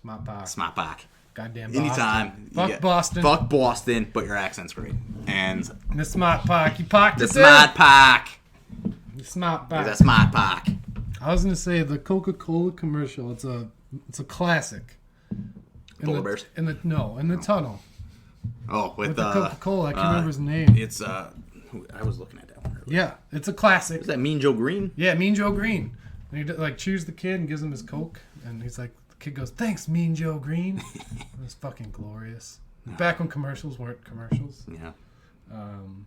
Smart box. Smart Pack. Goddamn Boston. Anytime. you Fuck get- Boston. Fuck Boston, but your accent's great. And The smart pack. You parked the it Smart Pack. there. The smart Is pack. that Smart Pack? I was gonna say the Coca-Cola commercial. It's a classic. In Polar the, Bears? In the tunnel Oh, with the Coca-Cola. I can't remember his name. It's I was looking at that one earlier. Yeah, it's a classic. Is that Mean Joe Green? Yeah, Mean Joe Green. And he like cheers the kid and gives him his Coke, and he's like, the kid goes, "Thanks, Mean Joe Green." It was fucking glorious. Back when commercials weren't commercials. Yeah. I'm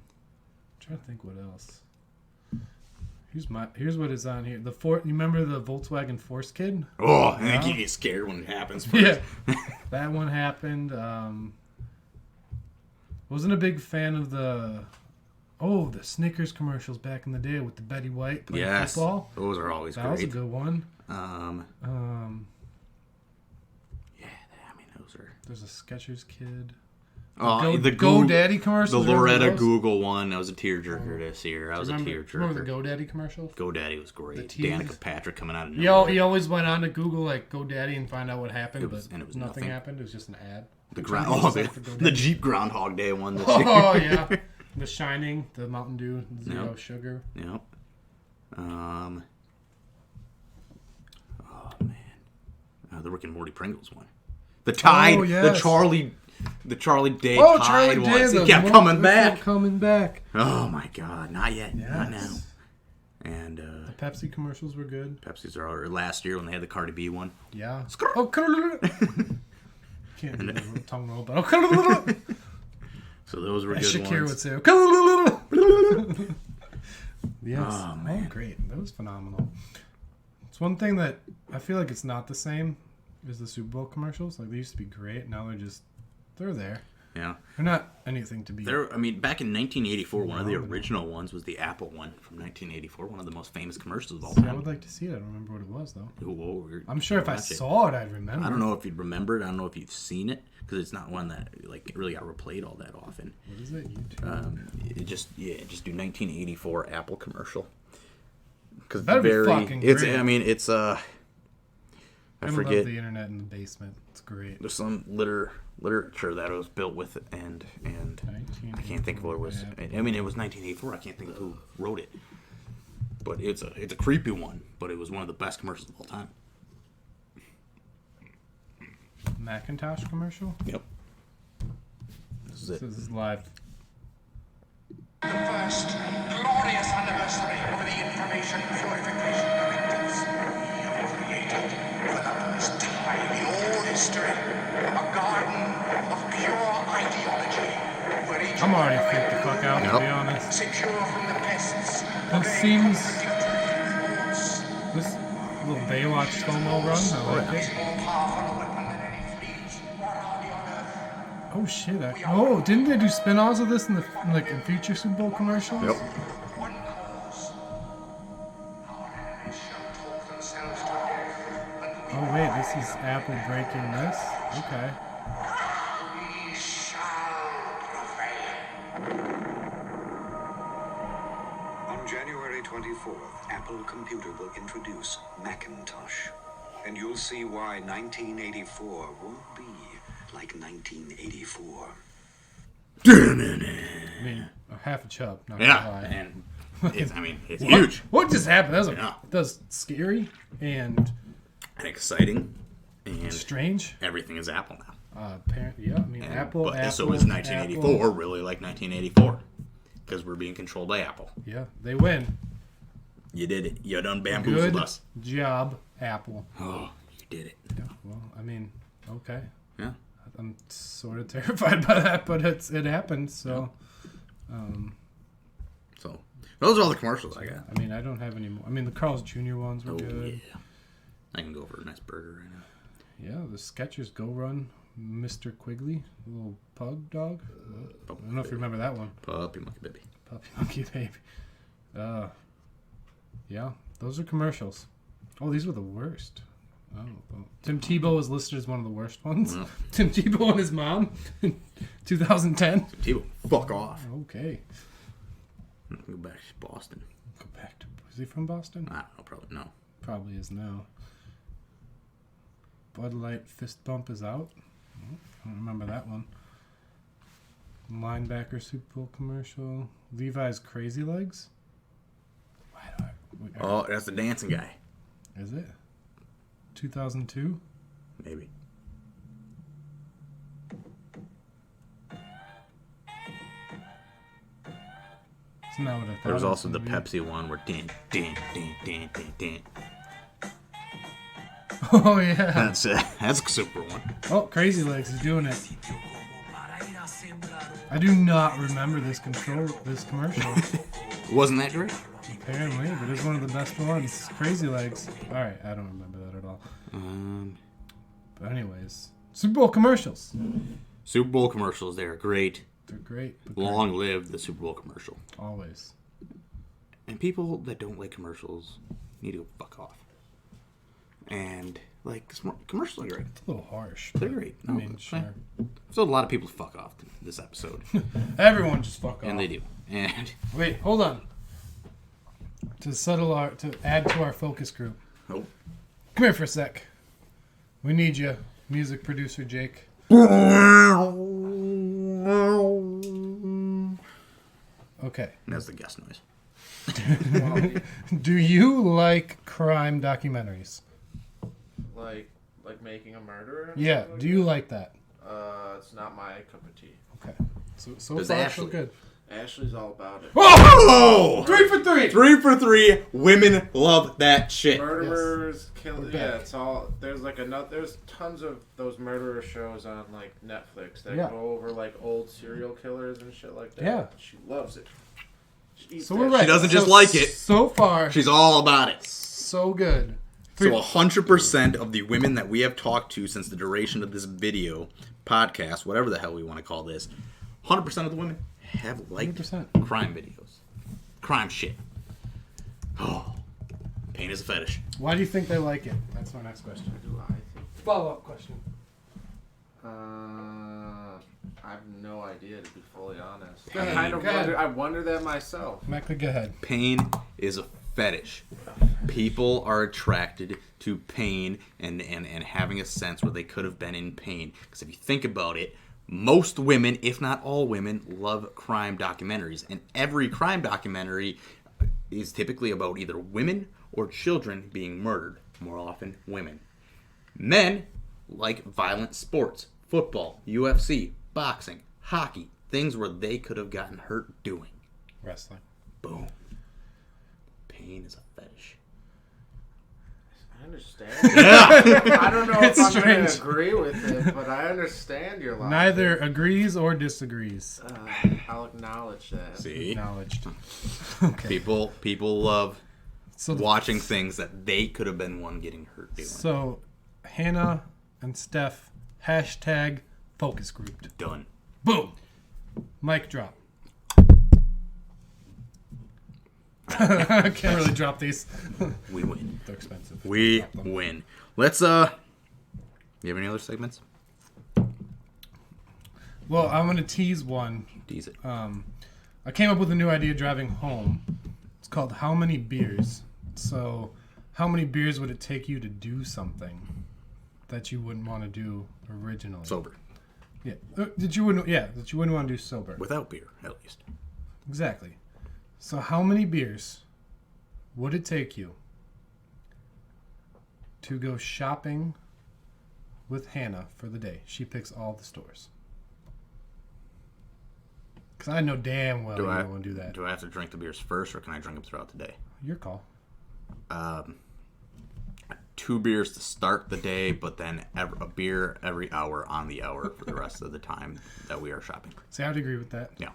trying to think what else. Here's what is on here. You remember the Volkswagen Force Kid? Oh, and Yeah. you get scared when it happens. Yeah, First. that one happened. Wasn't a big fan of the Snickers commercials back in the day with the Betty White playing Yes. football. Those are always That was a great. good one. Yeah, I mean those are. There's a Skechers Kid. Oh, the GoDaddy commercials. The remember Loretta those? Google one. That was a tearjerker this year. I was a Remember the tearjerker. GoDaddy commercials? GoDaddy was great. The teas? Danica Patrick coming out of He nowhere. always went on to Google like GoDaddy and find out what happened, It was but nothing. nothing happened. It was just an ad. The the Jeep Groundhog Day one. This Oh year. yeah, The Shining, the Mountain Dew, zero Yep. sugar. Yep. Oh man. The Rick and Morty Pringles one. The Tide. Oh, yes. The Charlie Day Oh, Tide Charlie ones. Day, He the kept mo- coming they back. kept coming back. Oh my God! Not yet. Not now. Yes. And The Pepsi commercials were good. Pepsi's are last year when they had the Cardi B one. Yeah. Skrr. Oh, can't do the tongue roll, but oh, So those were as good Shakira ones. would say. Yes. Oh, man. Great. That was phenomenal. It's one thing that I feel like it's not the same as the Super Bowl commercials. Like they used to be great. Now they're there. Yeah. They're not anything to be. I mean, back in 1984, one of the original ones was the Apple one from 1984, one of the most famous commercials of all See, time. I would like to see it. I don't remember what it was, though. Whoa, I'm sure if I saw it, I'd remember. I don't know if you'd remember it. I don't know if you've seen it because it's not one that like really got replayed all that often. What is it? YouTube? Just do 1984 Apple commercial. Because That'd be fucking it's great. I mean it's I forget. Love the internet in the basement. It's great. There's some literature that it was built with, and I can't think of what it was. I mean, it was 1984. I can't think of who wrote it, but it's a creepy one. But it was one of the best commercials of all time. Macintosh commercial? Yep. This is it. This is live. The first glorious anniversary of the information purification directives. We have created, for the first time in all history, a garden of pure ideology. Where each I'm already freaked the fuck out, to be honest. secure from the pests. That seems... This little Baywatch slow-mo run, I like it. More powerful a weapon than any fleet or army on Earth. Oh shit! Didn't they do spin-offs of this in in future Super Bowl commercials? Yep. One cause. Our enemies shall talk themselves to death. And Oh wait, this is Apple breaking this. Okay. we shall prevail. On January 24th, Apple Computer will introduce Macintosh. And you'll see why 1984 won't be like 1984. I mean, half a chub. Not gonna Yeah, lie. and it's huge What just happened? Yeah. That's scary and and exciting, and strange. everything is Apple now. Apparently, yeah. I mean, And, Apple. but Apple, so is 1984 really like 1984 because we're being controlled by Apple. Apple. Yeah, they win. You did it. You done bamboozled Good us. job, Apple. Oh, you did it. Yeah, well, I mean, okay. Yeah. I'm sort of terrified by that, but it happened. So, So those are all the commercials I got. I mean, I don't have any more. I mean, the Carl's Jr. ones were Oh good. yeah. I can go for a nice burger right now. Yeah, the Skechers Go Run, Mr. Quigley, little pug dog. I don't know if you remember that one. Puppy monkey baby. Puppy Monkey Baby. Yeah, those are commercials. Oh, these were the worst. Oh, well. Tim Tebow was listed as one of the worst ones. Wow. Tim Tebow and his mom in 2010. Tebow, fuck off. Okay. Go back to Boston. Go back to... Is he from Boston? I don't know, probably no. Probably is now. Bud Light Fist Bump is out. Oh, I don't remember that one. Linebacker Super Bowl commercial. Levi's Crazy Legs. Oh, that's the dancing guy. Is it? 2002? Maybe. It's not what I thought. There was it also the gonna be. Pepsi one where din. Oh, yeah. That's a super one. Oh, Crazy Legs is doing it. I do not remember this commercial. Wasn't that great? Apparently, but it's one of the best ones. Crazy Legs. All right, I don't remember that at all. But anyways, Super Bowl commercials. Super Bowl commercials, they're great. They're great. But Long live the Super Bowl commercial. always. And people that don't like commercials need to go fuck off. And, like, commercials are great. It's a little harsh. They're but, great. I No, mean, sure. I've told a lot of people to fuck off this episode. Everyone just fuck off. And they do. And, Wait, hold on. To add to our focus group. oh. Come here for a sec. We need you, music producer Jake. Okay. That's the guest noise. Do you like crime documentaries? Like making a murderer? Yeah. Do you like that? It's not my cup of tea. Okay. So Does far, so Ashley? good. Ashley's all about it. Oh! 3 for 3. 3 for 3. Women love that shit. Murderers kill. We're Yeah, back. it's all. There's like another. There's tons of those murderer shows on like Netflix that Yeah. go over like old serial killers and shit like that. Yeah. She loves it. She eats So that we're shit. right. She doesn't just So- like it. So far, She's all about it. so good. So 100% of the women that we have talked to since the duration of this video podcast, whatever the hell we want to call this, 100% of the women have liked 100%. crime videos. Crime shit. Oh, pain is a fetish. Why do you think they like it? That's my next question. Do I think? Follow-up question. I have no idea, to be fully honest. Go ahead, I kind of go ahead. wonder that myself. Mecca, go ahead. Pain is a fetish. People are attracted to pain and having a sense where they could have been in pain. Because if you think about it, most women, if not all women, love crime documentaries. And every crime documentary is typically about either women or children being murdered. More often, women. Men like violent sports, football, UFC, boxing, hockey, things where they could have gotten hurt doing. Wrestling. Boom. Pain is a fetish. I understand. Yeah. I don't know It's if I'm going to strange. agree with it, but I understand your logic. Neither agrees or disagrees. I'll acknowledge that. See? Acknowledged. Okay. People love So watching things that they could have been one getting hurt doing. So, Hannah and Steph, hashtag focus grouped. Done. Boom. Mic drop. I can't really drop these. We win. They're expensive. We Drop them. win. Let's you have any other segments? Well, I'm going to tease one. Tease it. I came up with a new idea driving home. It's called How Many Beers? So, how many beers would it take you to do something that you wouldn't want to do originally? Sober. Yeah. That you wouldn't want to do sober. Without beer, at least. Exactly. So how many beers would it take you to go shopping with Hannah for the day? She picks all the stores. Because I know damn well you don't want to do that. Do I have to drink the beers first, or can I drink them throughout the day? Your call. 2 beers to start the day, but then a beer every hour on the hour for the rest of the time that we are shopping. See, I would agree with that. Yeah.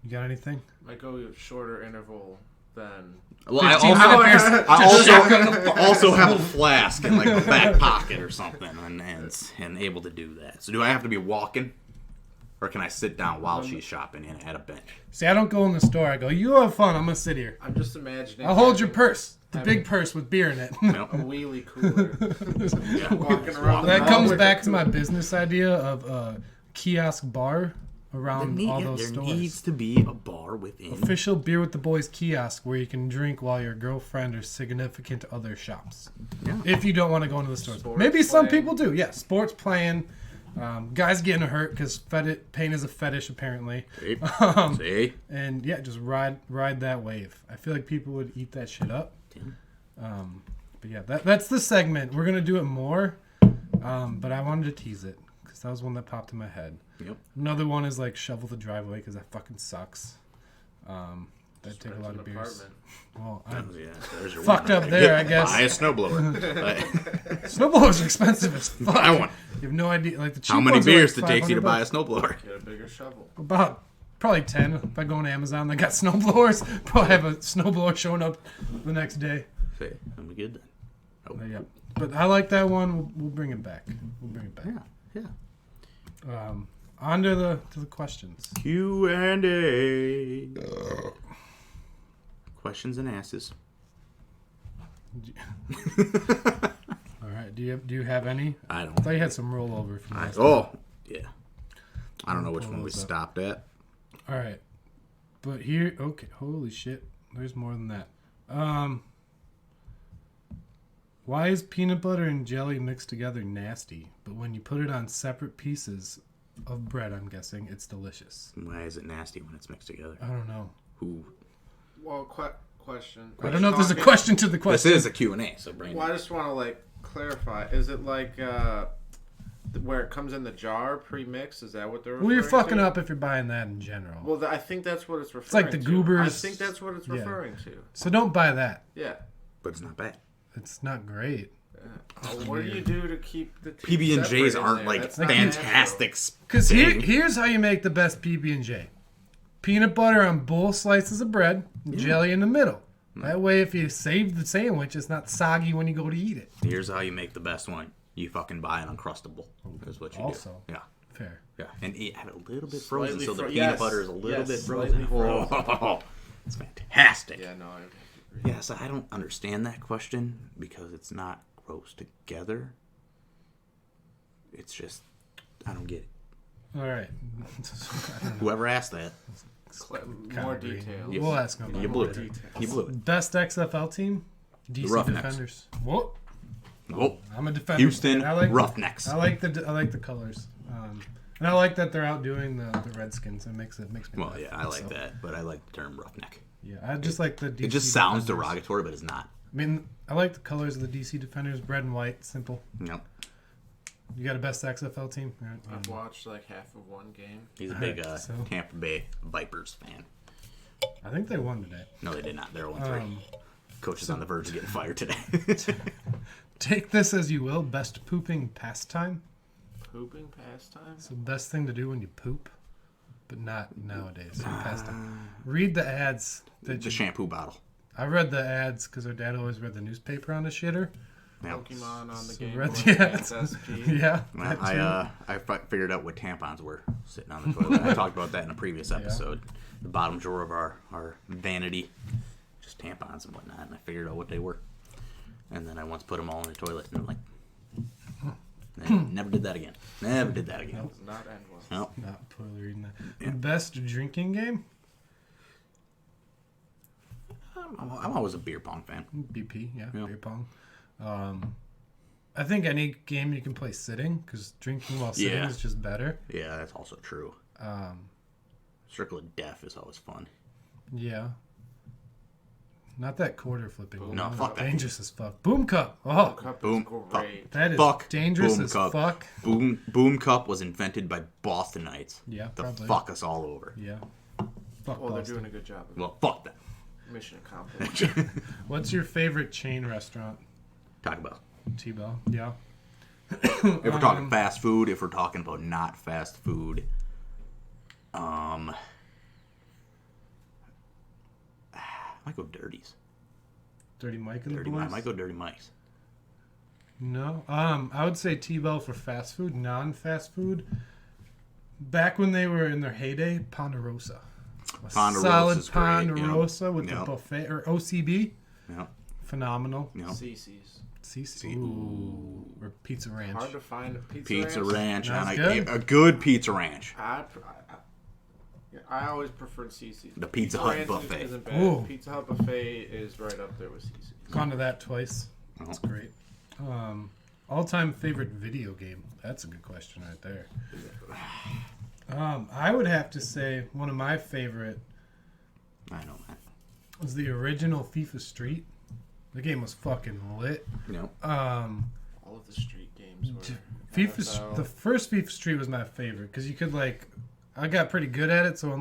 You got anything? Might go a shorter interval than... Well, I 15 also have a flask in like the back pocket or something, and able to do that. So do I have to be walking, or can I sit down while she's shopping and at a bench? See, I don't go in the store. I go, you have fun. I'm going to sit here. I'm just imagining... I'll hold your purse. The big purse with beer in it. You know? A wheelie cooler. Yeah. Walking around That the comes mall. back to my business idea of a kiosk bar around all those there stores. needs to be a bar within. Official Beer with the Boys kiosk where you can drink while your girlfriend or significant other shops. Yeah. If you don't want to go into the stores. Sports Maybe some playing. people do. Yeah, sports playing. Guys getting hurt because pain is a fetish apparently. See? See? And yeah, just ride that wave. I feel like people would eat that shit up. But yeah, that's the segment. We're gonna do it more, but I wanted to tease it because that was one that popped in my head. Yep. Another one is like shovel the driveway because that fucking sucks. That take a lot of beers. Well, I'm Yeah, there's your fucked one. up there, I guess. Buy a snowblower. Snowblowers are expensive as fuck. Buy one. You have no idea. Like the cheap How many ones are beers like it takes you to buy a $500. snowblower? Get a bigger shovel. About probably 10. If I go on Amazon, they got snowblowers. Probably have a snowblower showing up the next day. See, I'm good then. Oh. Yeah. But I like that one. We'll bring it back. Yeah. On to the questions. Q&A. Questions and asses. All right. Do you have any? I I don't. thought you had some rollover from last time. Oh, yeah. I don't know which Pull one we those up. stopped at. All right. But here, okay. Holy shit. There's more than that. Why is peanut butter and jelly mixed together nasty, but when you put it on separate pieces of bread, I'm guessing, it's delicious? Why is it nasty when it's mixed together? I don't know. Who? Well, question. I don't know if there's a question to the This question. is a Q&A, so bring Well, I just want to clarify. Is it where it comes in the jar pre-mixed? Is that what they're? Well, you're referring fucking to? up if you're buying that in general. Well, I think that's what it's referring like to. the Goobers. I think that's what it's Yeah. referring to. So don't buy that. Yeah. But it's not bad. It's not great. What do you do to keep the two PB&Js separate in aren't there? like That's not fantastic. Because here's how you make the best PB&J. Peanut butter on both slices of bread, jelly in the middle. That way, if you save the sandwich, it's not soggy when you go to eat it. Here's how you make the best one. you fucking buy an Uncrustable. That's what you Also. do. Yeah. Fair. Yeah. And have it a little bit frozen, Slightly so the fro- peanut yes. butter is a little Yes, bit slightly frozen. Oh, it's fantastic. Yeah, no, I would have to agree. Yeah, so I don't understand that question because it's not gross together. It's just, I don't get it. All right. Whoever asked that, More Kinda green. details. We'll ask them. you about blew it. it. You blew it. Best XFL team? DC Roughnecks. Defenders. Whoa. Oh, I'm a defender. Houston I like Roughnecks. I like the colors. And I like that they're outdoing the Redskins. It makes me Well, laugh. yeah, I like So, that, but I like the term roughneck. Yeah, I just like the DC It just sounds Defenders. derogatory, but it's not. I mean, I like the colors of the DC Defenders, red and white, simple. No, You got a best XFL team? All right, I've watched like half of one game. he's a big So- Tampa Bay Vipers fan. I think they won today. No, they did not. They're 1-3. Coach is on the verge of getting fired today. Take this as you will. Best pooping pastime. Pooping pastime? So best thing to do when you poop, but not nowadays. So pastime. Read the ads. That the you, shampoo bottle. I read the ads because our dad always read the newspaper on the shitter. Yeah. Pokemon on the So Game read Boy the Advance ads. SP. Yeah. Well, that too. I figured out what tampons were sitting on the toilet. I talked about that in a previous episode. The bottom drawer of our vanity, just tampons and whatnot, and I figured out what they were. And then I once put them all in the toilet, and I'm like, never did that again. Never did that again. Does not end well. No. Not poorly reading that. Best drinking game? I'm always a beer pong fan. BP, yeah, Yeah. beer pong. I think any game you can play sitting, because drinking while sitting Yeah. is just better. Yeah, that's also true. Circle of Death is always fun. Yeah. Not that quarter flipping one. No, That was fuck that. dangerous as fuck. Boom Cup. Oh, Cup Boom. is great. that is Fuck dangerous Boom as Cup. fuck. Boom Cup was invented by Bostonites. Yeah, To probably. fuck us all over. Yeah. Fuck Well, they're Boston. doing a good job of Well, fuck them. mission accomplished. What's your favorite chain restaurant? Talk about. T-Bell. Yeah. If we're talking fast food, if we're talking about not fast food, I might go Dirties. Dirty Mike and Dirty. the I boys? might go Dirty Mike's. No. I would say T-Bell for fast food, non-fast food. Back when they were in their heyday, Ponderosa. A Ponderosa's solid great, Ponderosa with Yep. the buffet, or OCB. Yeah. Phenomenal. You know, CC's. CC. Ooh. Or Pizza Ranch. Hard to find a Pizza Ranch. That's and good. a good Pizza Ranch. I always preferred CC's. The Pizza Hut Ranch buffet. Isn't bad. Ooh. Pizza Hut buffet is right up there with CC's. Gone to that twice. Oh. That's great. All-time favorite video game? That's a good question right there. I would have to say one of my favorite I know, man. was the original FIFA Street. The game was fucking lit. You know, All of the street games were. FIFA, the first FIFA Street was my favorite because you could I got pretty good at it. So on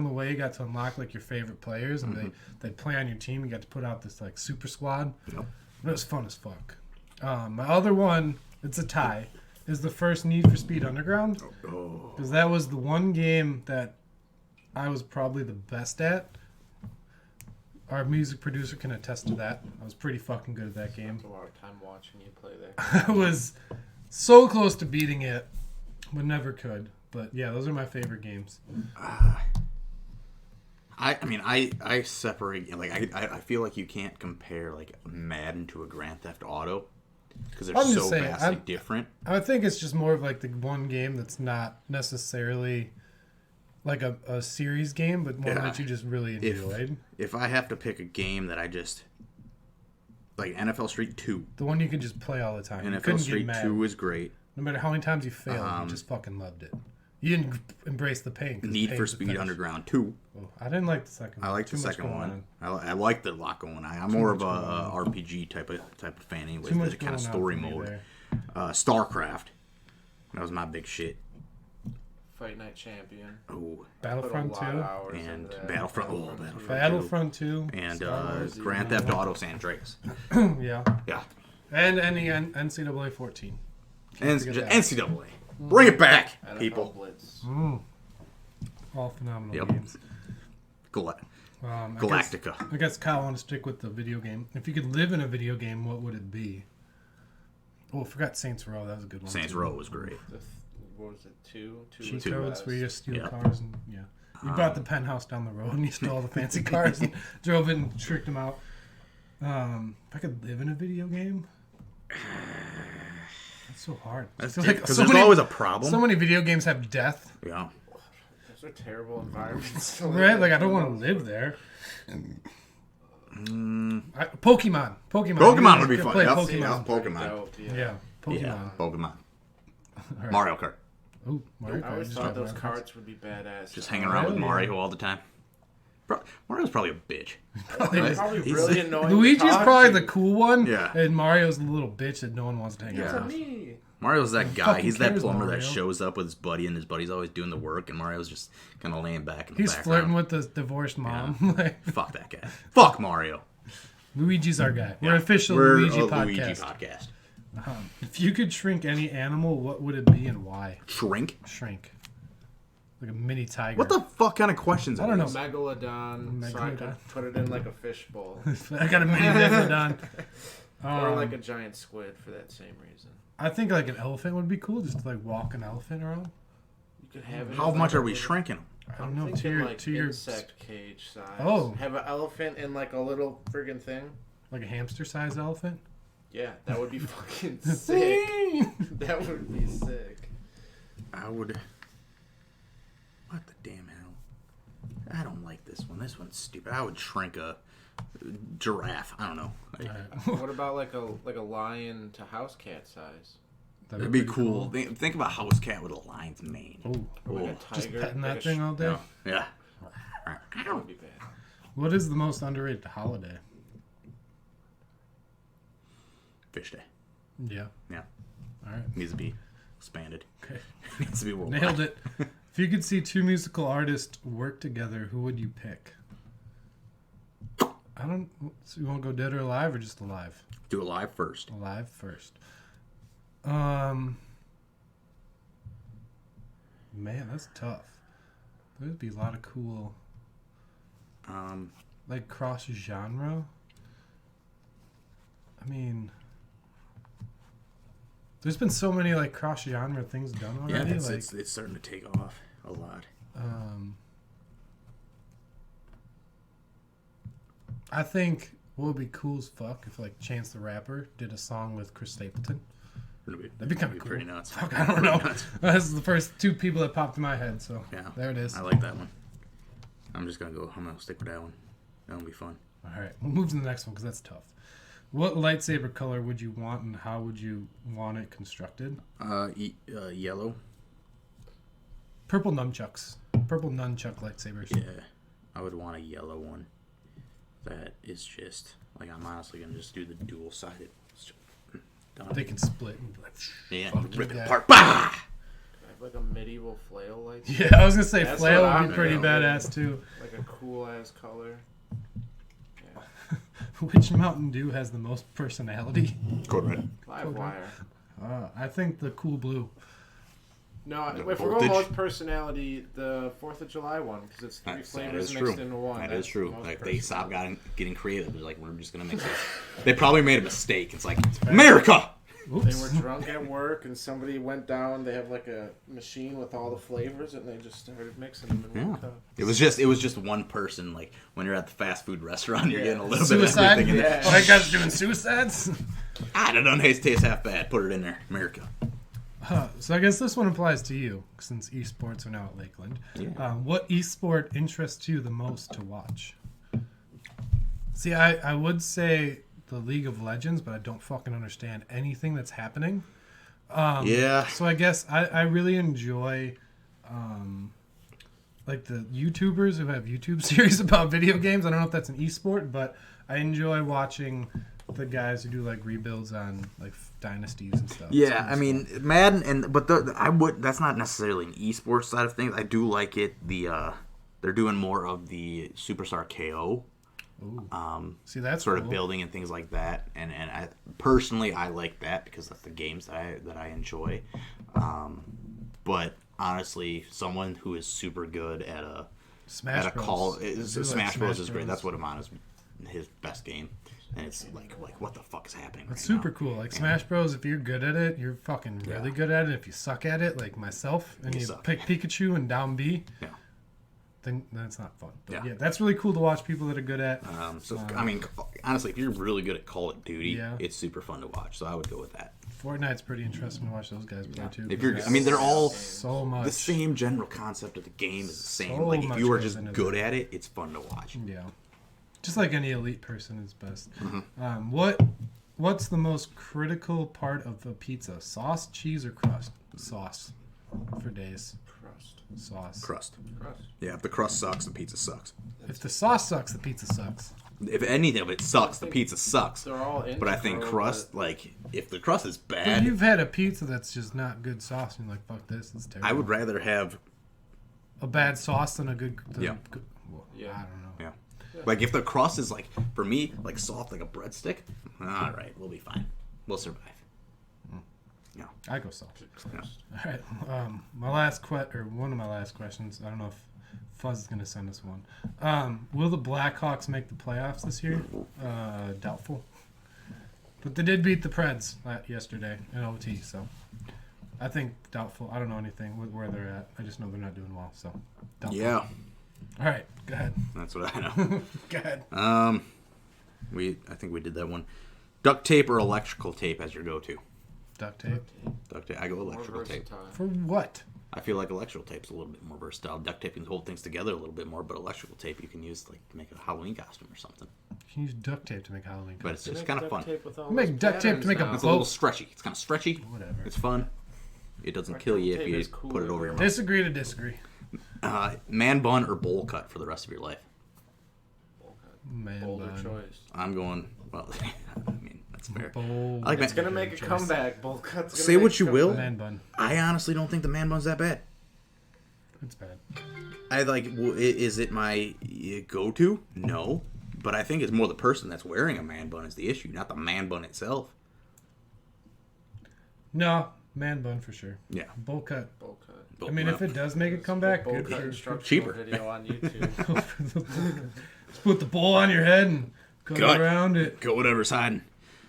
the way, you got to unlock like your favorite players, and they'd play on your team. You got to put out this like super squad. Yep. It was fun as fuck. My other one, it's a tie, is the first Need for Speed Underground, oh, because that was the one game that I was probably the best at. Our music producer can attest to that. I was pretty fucking good at that game. Spent a lot of time watching you play there. I was so close to beating it, but never could. But yeah, those are my favorite games. I separate, like, I feel like you can't compare like Madden to a Grand Theft Auto because they're I'm just so saying, vastly different. I think it's just more of like the one game that's not necessarily like a series game, but one Yeah. that you just really enjoyed. If I have to pick a game that I just like, NFL Street 2. The one you could just play all the time. You NFL couldn't get Street mad. 2 is great. No matter how many times you failed, you just fucking loved it. You didn't embrace the pain. 'cause the Need pain for was the Speed finish. Underground 2. Oh, I didn't like the second one. I like Too the much second going one. on. I like the lot going on. I'm more of a much going on. RPG type of fan anyways. Too much The kind going of on story for me mode. there. StarCraft. That was my big shit. Fight Night Champion. Oh, Battlefront Put a lot 2. of hours and into that. Battlefront. Oh, 2. Battlefront. Battlefront 2. And Star Wars. Grand Theft Auto San Andreas. Yeah. Yeah. And any NCAA 14. And forget that. NCAA. Bring it back, NFL people. Blitz. All phenomenal Yep. games. Galactica. I guess Kyle, I want to stick with the video game. If you could live in a video game, what would it be? Oh, I forgot Saints Row. That was a good one. Saints too. Row was great. What was it? Two Cheat two codes best. where you just steal Yeah. cars and You bought the penthouse down the road and you stole all the fancy cars and drove it and tricked them out. If I could live in a video game, that's so hard. That's I feel because so there's many- always a problem. So many video games have death, Yeah. Those are terrible environments. to live right? in. Like I don't want to live there. Pokemon. Pokemon would be You fun. play Yep. Pokemon. Yeah, Pokemon. Dope, Yeah, Pokemon. Yeah, Pokemon. right. Mario Kart. Ooh, Mario I always Kart. thought those carts would be badass. Just hanging around with Really? Mario all the time. Mario's probably a bitch. They're probably He's- really annoying. Luigi's to talk probably to. the cool one, Yeah. and Mario's the little bitch that no one wants to hang It's out a with. me. Mario's that guy. fucking He's that cares, plumber Mario? that shows up with his buddy, and his buddy's always doing the work, and Mario's just kind of laying back in the He's background. flirting with the divorced mom. Like, Fuck that guy. Fuck Mario. Luigi's our guy. We're Yeah. official We're Luigi a podcast. Luigi podcast. If you could shrink any animal, what would it be and why? Shrink? Shrink. Like a mini tiger. What the fuck kind of questions are I don't know. these? Megalodon, so I could Megalodon. put it in like a fishbowl. I got a mini megalodon. Or like a giant squid for that same reason. I think like an elephant would be cool, just to like walk an elephant around. You could have it. How as much like are a we little- shrinking? I don't I'm know, thinking like to your insect cage size. Oh. Have an elephant in like a little friggin' thing. like a hamster-sized elephant. Yeah, that would be fucking sick. That would be sick. I would... What the damn hell? I don't like this one. This one's stupid. I would shrink a giraffe. I don't know. What about like a lion to house cat size? It'd be cool. Think about house cat with a lion's mane. Oh, Or like Oh. a just tiger. petting like that a thing all day. Yeah. That would be bad. What is the most underrated holiday? Fish Day. Yeah. Yeah. All right. Needs to be expanded. Okay. Needs to be worldwide. Nailed it. If you could see two musical artists work together, who would you pick? I don't. So you want to go dead or alive or just alive? Do it live first. Alive first. Man, that's tough. There'd be a lot of cool, like cross genre. I mean, there's been so many like cross genre things done Yeah, already. it's starting to take off a lot. I think what would be cool as fuck if like Chance the Rapper did a song with Chris Stapleton. That'd be kind of cool. Pretty nuts. Fuck, I don't know. That's the first two people that popped in my head. So Yeah. there it is. I like that one. I'm gonna stick with that one. That'll be fun. All right, we'll move to the next one because that's tough. What lightsaber color would you want, and how would you want it constructed? Yellow. Purple nunchucks. Purple nunchuck lightsabers. Yeah, I would want a yellow one. That is just like I'm honestly gonna just do the dual sided. Done. They can split. And be like, Yeah, fuck rip yeah. it apart. Bah! I have like a medieval flail light. Yeah, I was gonna say That's flail what would I'm be pretty thinking. badass too. Like a cool ass color. Which Mountain Dew has the most personality? Code red. Live wire. I think the Cool Blue. No, The if we're voltage. going most personality, the 4th of July one, because it's three That flavors is mixed true. into one. That That's is true. the most Like they stopped personality. getting creative. They're like, we're just gonna mix it. They probably made a mistake. It's like America. They Oops. were drunk at work, and somebody went down. They have like a machine with all the flavors, and they just started mixing them in Yeah. one cup. It was just one person. Like when you're at the fast food restaurant, you're Yeah. getting a little Suicide? bit of everything. In there. Yeah. Oh, that guy's doing suicides? I don't know. Tastes half bad. Put it in there, America. So I guess this one applies to you, since esports are now at Lakeland. Yeah. What esport interests you the most to watch? See, I would say the League of Legends, but I don't fucking understand anything that's happening. Yeah. So I guess I really enjoy like the YouTubers who have YouTube series about video games. I don't know if that's an esport, but I enjoy watching the guys who do like rebuilds on like dynasties and stuff. It's Yeah, cool I mean Madden, that's not necessarily an esports side of things. I do like it. They're doing more of the Superstar KO. See, that's sort cool. of building and things like that, and I personally I like that because that's the games that I enjoy. But honestly, someone who is super good at Smash a Bros. call I do like Smash Bros is great. That's what Amon is his best game, and it's like what the fuck is happening? It's right super now? cool. Like Smash Bros, if you're good at it, you're fucking really good at it. If you suck at it, like myself, and You you suck. pick Pikachu and down B, Yeah. then it's not fun. But Yeah. yeah, that's really cool to watch people that are good at. I mean, honestly, if you're really good at Call of Duty, Yeah. it's super fun to watch. So I would go with that. Fortnite's pretty interesting to watch those guys play too. If you're, I mean, they're all so much. the same general concept of the game is the same. So Like if much you are goes just into good that. at it, it's fun to watch. Yeah, just like any elite person is best. Mm-hmm. What's the most critical part of a pizza? Sauce, cheese, or crust? Sauce for days. Crust. Sauce. Crust. Crust. Yeah, if the crust sucks, the pizza sucks. If the sauce sucks, the pizza sucks. If anything of it sucks, the pizza sucks. They're all But I think integral, crust, like, if the crust is But bad, you've had a pizza that's just not good sauce, and you're like, "Fuck this, it's terrible." I would rather have, a bad sauce than a good. Yeah. Well, Yeah. I don't know. yeah. Like, if the crust is, like, for me, like, soft like a breadstick, all right, we'll be fine. We'll survive. Yeah. I go sauce. Yeah. All right. One of my last questions. I don't know if Fuzz is gonna send us one. Will the Blackhawks make the playoffs this year? Doubtful. But they did beat the Preds yesterday in OT, so I think doubtful. I don't know anything with where they're at. I just know they're not doing well. So doubtful. Yeah. All right. Go ahead. That's what I know. Go ahead. I think we did that one. Duct tape or electrical tape as your go-to? Duct tape. Duct tape. I go More electrical tape. versatile. For what? I feel like electrical tape's a little bit more versatile. Duct tape can hold things together a little bit more, but electrical tape you can use like to make a Halloween costume or something. You can use duct tape to make Halloween. But it's They just make kind of duct fun. tape with all Make those duct tape to make a patterns It's a little boat. stretchy. It's kind of stretchy. Whatever. It's fun. It doesn't Duct kill you if tape you is put cooler it over your than- mouth. Disagree to disagree. Man bun or bowl cut for the rest of your life? Man Bolder bun. choice. I'm going. Well, I mean that's fair. Bold. I like It's man- gonna make a comeback. Bowl cuts. gonna Say make what a you will. comeback. Man bun. I honestly don't think the man bun's that bad. It's bad. I like. Is it my go-to? No, but I think it's more the person that's wearing a man bun is the issue, not the man bun itself. No, man bun for sure. Yeah. Bowl cut. Bowl cut. I mean, if it does make a comeback, Bowl good cut for instructional cheaper. video on YouTube. Just put the bowl on your head and go Cut. around it. Go whatever's hiding.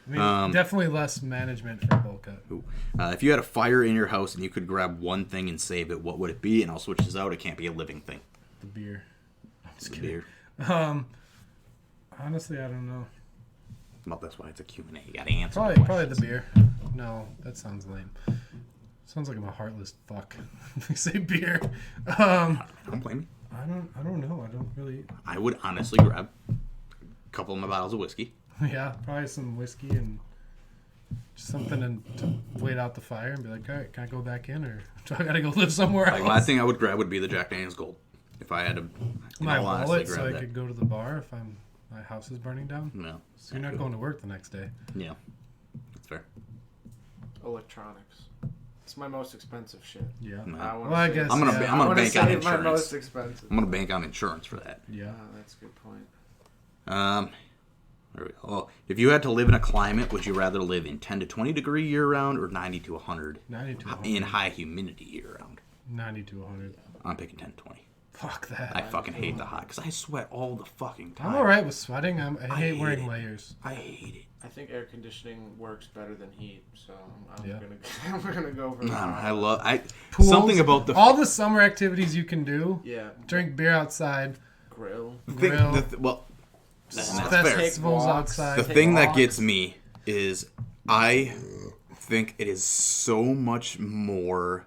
I mean, definitely less management for a bowl cut. Ooh. If you had a fire in your house and you could grab one thing and save it, what would it be? And I'll switch this out. It can't be a living thing. The beer. I'm just The kidding. beer. Honestly, I don't know. Well, that's why it's a Q&A. You gotta answer Probably the questions. beer. No, that sounds lame. Sounds like I'm a heartless fuck. If you say beer. Don't blame me. I don't know. I don't really. I would honestly grab a couple of my bottles of whiskey. Yeah, probably some whiskey and just something to wait out the fire and be like, all right, can I go back in or do I gotta go live somewhere else? Like, my thing I would grab would be the Jack Daniels Gold. If I had to, in My all honesty, wallet so grab I that. could go to the bar if my house is burning down. No. So you're not going to work the next day. Yeah. That's fair. Electronics. It's my most expensive shit. Yeah. No. I wanna Well, I save- guess. I'm gonna yeah. I'm gonna I wanna bank on save my insurance. most expensive. I'm gonna bank on insurance for that. Yeah. Oh, that's a good point. There we go. Oh, if you had to live in a climate, would you rather live in 10 to 20 degree year round or 90 to 100 90 to 100. in high humidity year round? 90 to 100. I'm picking 10 to 20. Fuck that. I fucking hate the hot because I sweat all the fucking time. I'm alright with sweating. I hate hate wearing it. layers. I hate it. I think air conditioning works better than heat, so I'm Yeah. gonna we're gonna go for Pools, something about the all the summer activities you can do. yeah Drink beer outside. grill. Grill. well, and that's fair. Festivals walks. outside. The Take thing that walks. gets me is I think it is so much more.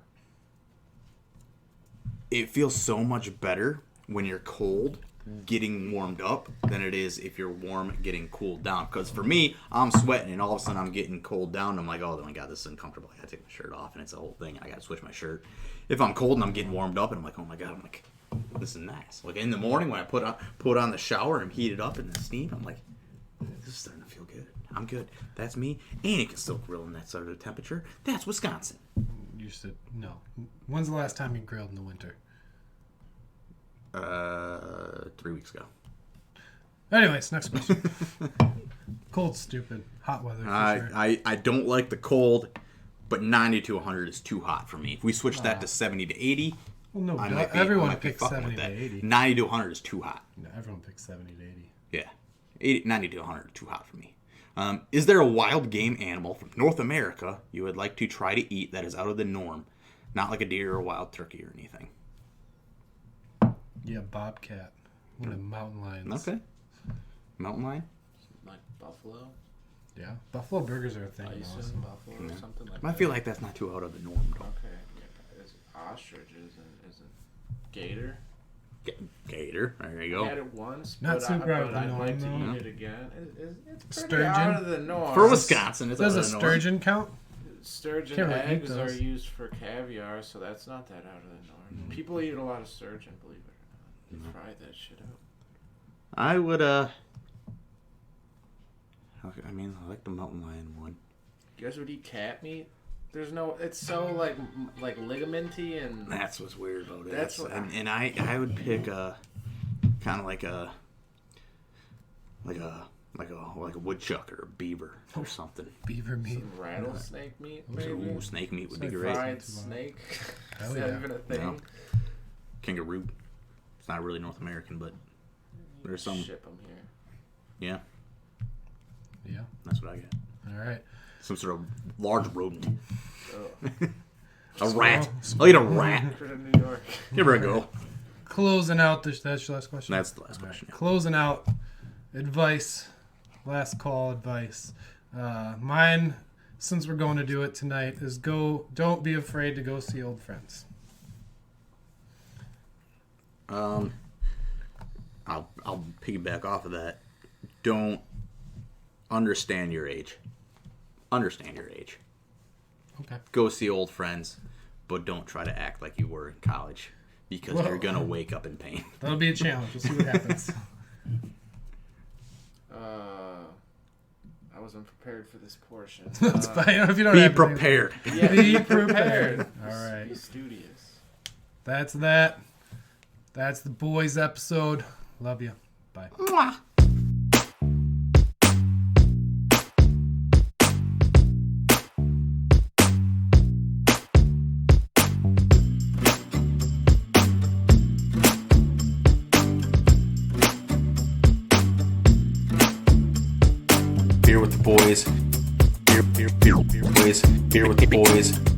It feels so much better when you're cold getting warmed up than it is if you're warm getting cooled down. Because for me, I'm sweating and all of a sudden I'm getting cold down. And I'm like, oh my god, this is uncomfortable. I gotta take my shirt off, and it's a whole thing. I gotta switch my shirt. If I'm cold and I'm getting warmed up, and I'm like, oh my god, I'm like, this is nice. Like in the morning when I put on the shower and heat it up in the steam, I'm like, this is starting to feel good. I'm good. That's me. And it can still grill in that sort of temperature. That's Wisconsin. You said no. When's the last time you grilled in the winter? 3 weeks ago. Anyways, next question. Cold, stupid. Hot weather for sure. I don't like the cold, but 90 to 100 is too hot for me. If we switch that to 70 to 80, Well, no, I duh. might be, everyone I might be picks fucking 70 with to that. 80. 90 to 100 is too hot. No, everyone picks 70 to 80. Yeah. 90 to 100 are too hot for me. Is there a wild game animal from North America you would like to try to eat that is out of the norm? Not like a deer or a wild turkey or anything. Yeah, bobcat. One of the mountain lions. Okay. Mountain lion? Like buffalo, Yeah, buffalo burgers are a thing. bison, Also. buffalo, or something like I that. feel like that's not too out of the norm, though. Okay, yeah. Is ostriches and isn't gator? Gator. There you I had go. it once, Not but, super out of the I'd like to norm, eat it again. It's pretty Sturgeon? out of the norm. For Wisconsin, it's Does out a of the norm. sturgeon count? Sturgeon Can't really eat eggs are those. used for caviar, so that's not that out of the norm. People eat a lot of sturgeon, believe it or not. They fry that shit up. I would, I mean, I like the mountain lion one. You guys would eat cat meat? There's no. It's so like ligamenty and. That's what's weird about it. That's what- and I would pick a kind of like a woodchuck or a beaver or something. Beaver meat. Some rattlesnake meat, maybe. Ooh, snake meat would be Snake great. Fried snake. Hell Is yeah. that even a thing? No. Kangaroo. It's not really North American, but there's some. Ship them here. Yeah, Yeah. that's what I get. All right. Some sort of large rodent. Oh. A rat. I'll eat a rat. For New York. Give her a go. Closing out this. That's your last question. That's the last question. yeah. Closing out. Advice. Last call advice. Mine, since we're going to do it tonight, is don't be afraid to go see old friends. I'll piggyback off of that. Don't understand your age. Understand your age. Okay. Go see old friends, but don't try to act like you were in college because Well- you're gonna wake up in pain. That'll be a challenge. We'll see what happens. I wasn't prepared for this portion. That's fine. If you don't Be have anything- prepared. Yeah, Be prepared. All Be right. studious. That's that. That's the boys episode. Love you. Bye. Beer with the boys. Beer with the boys.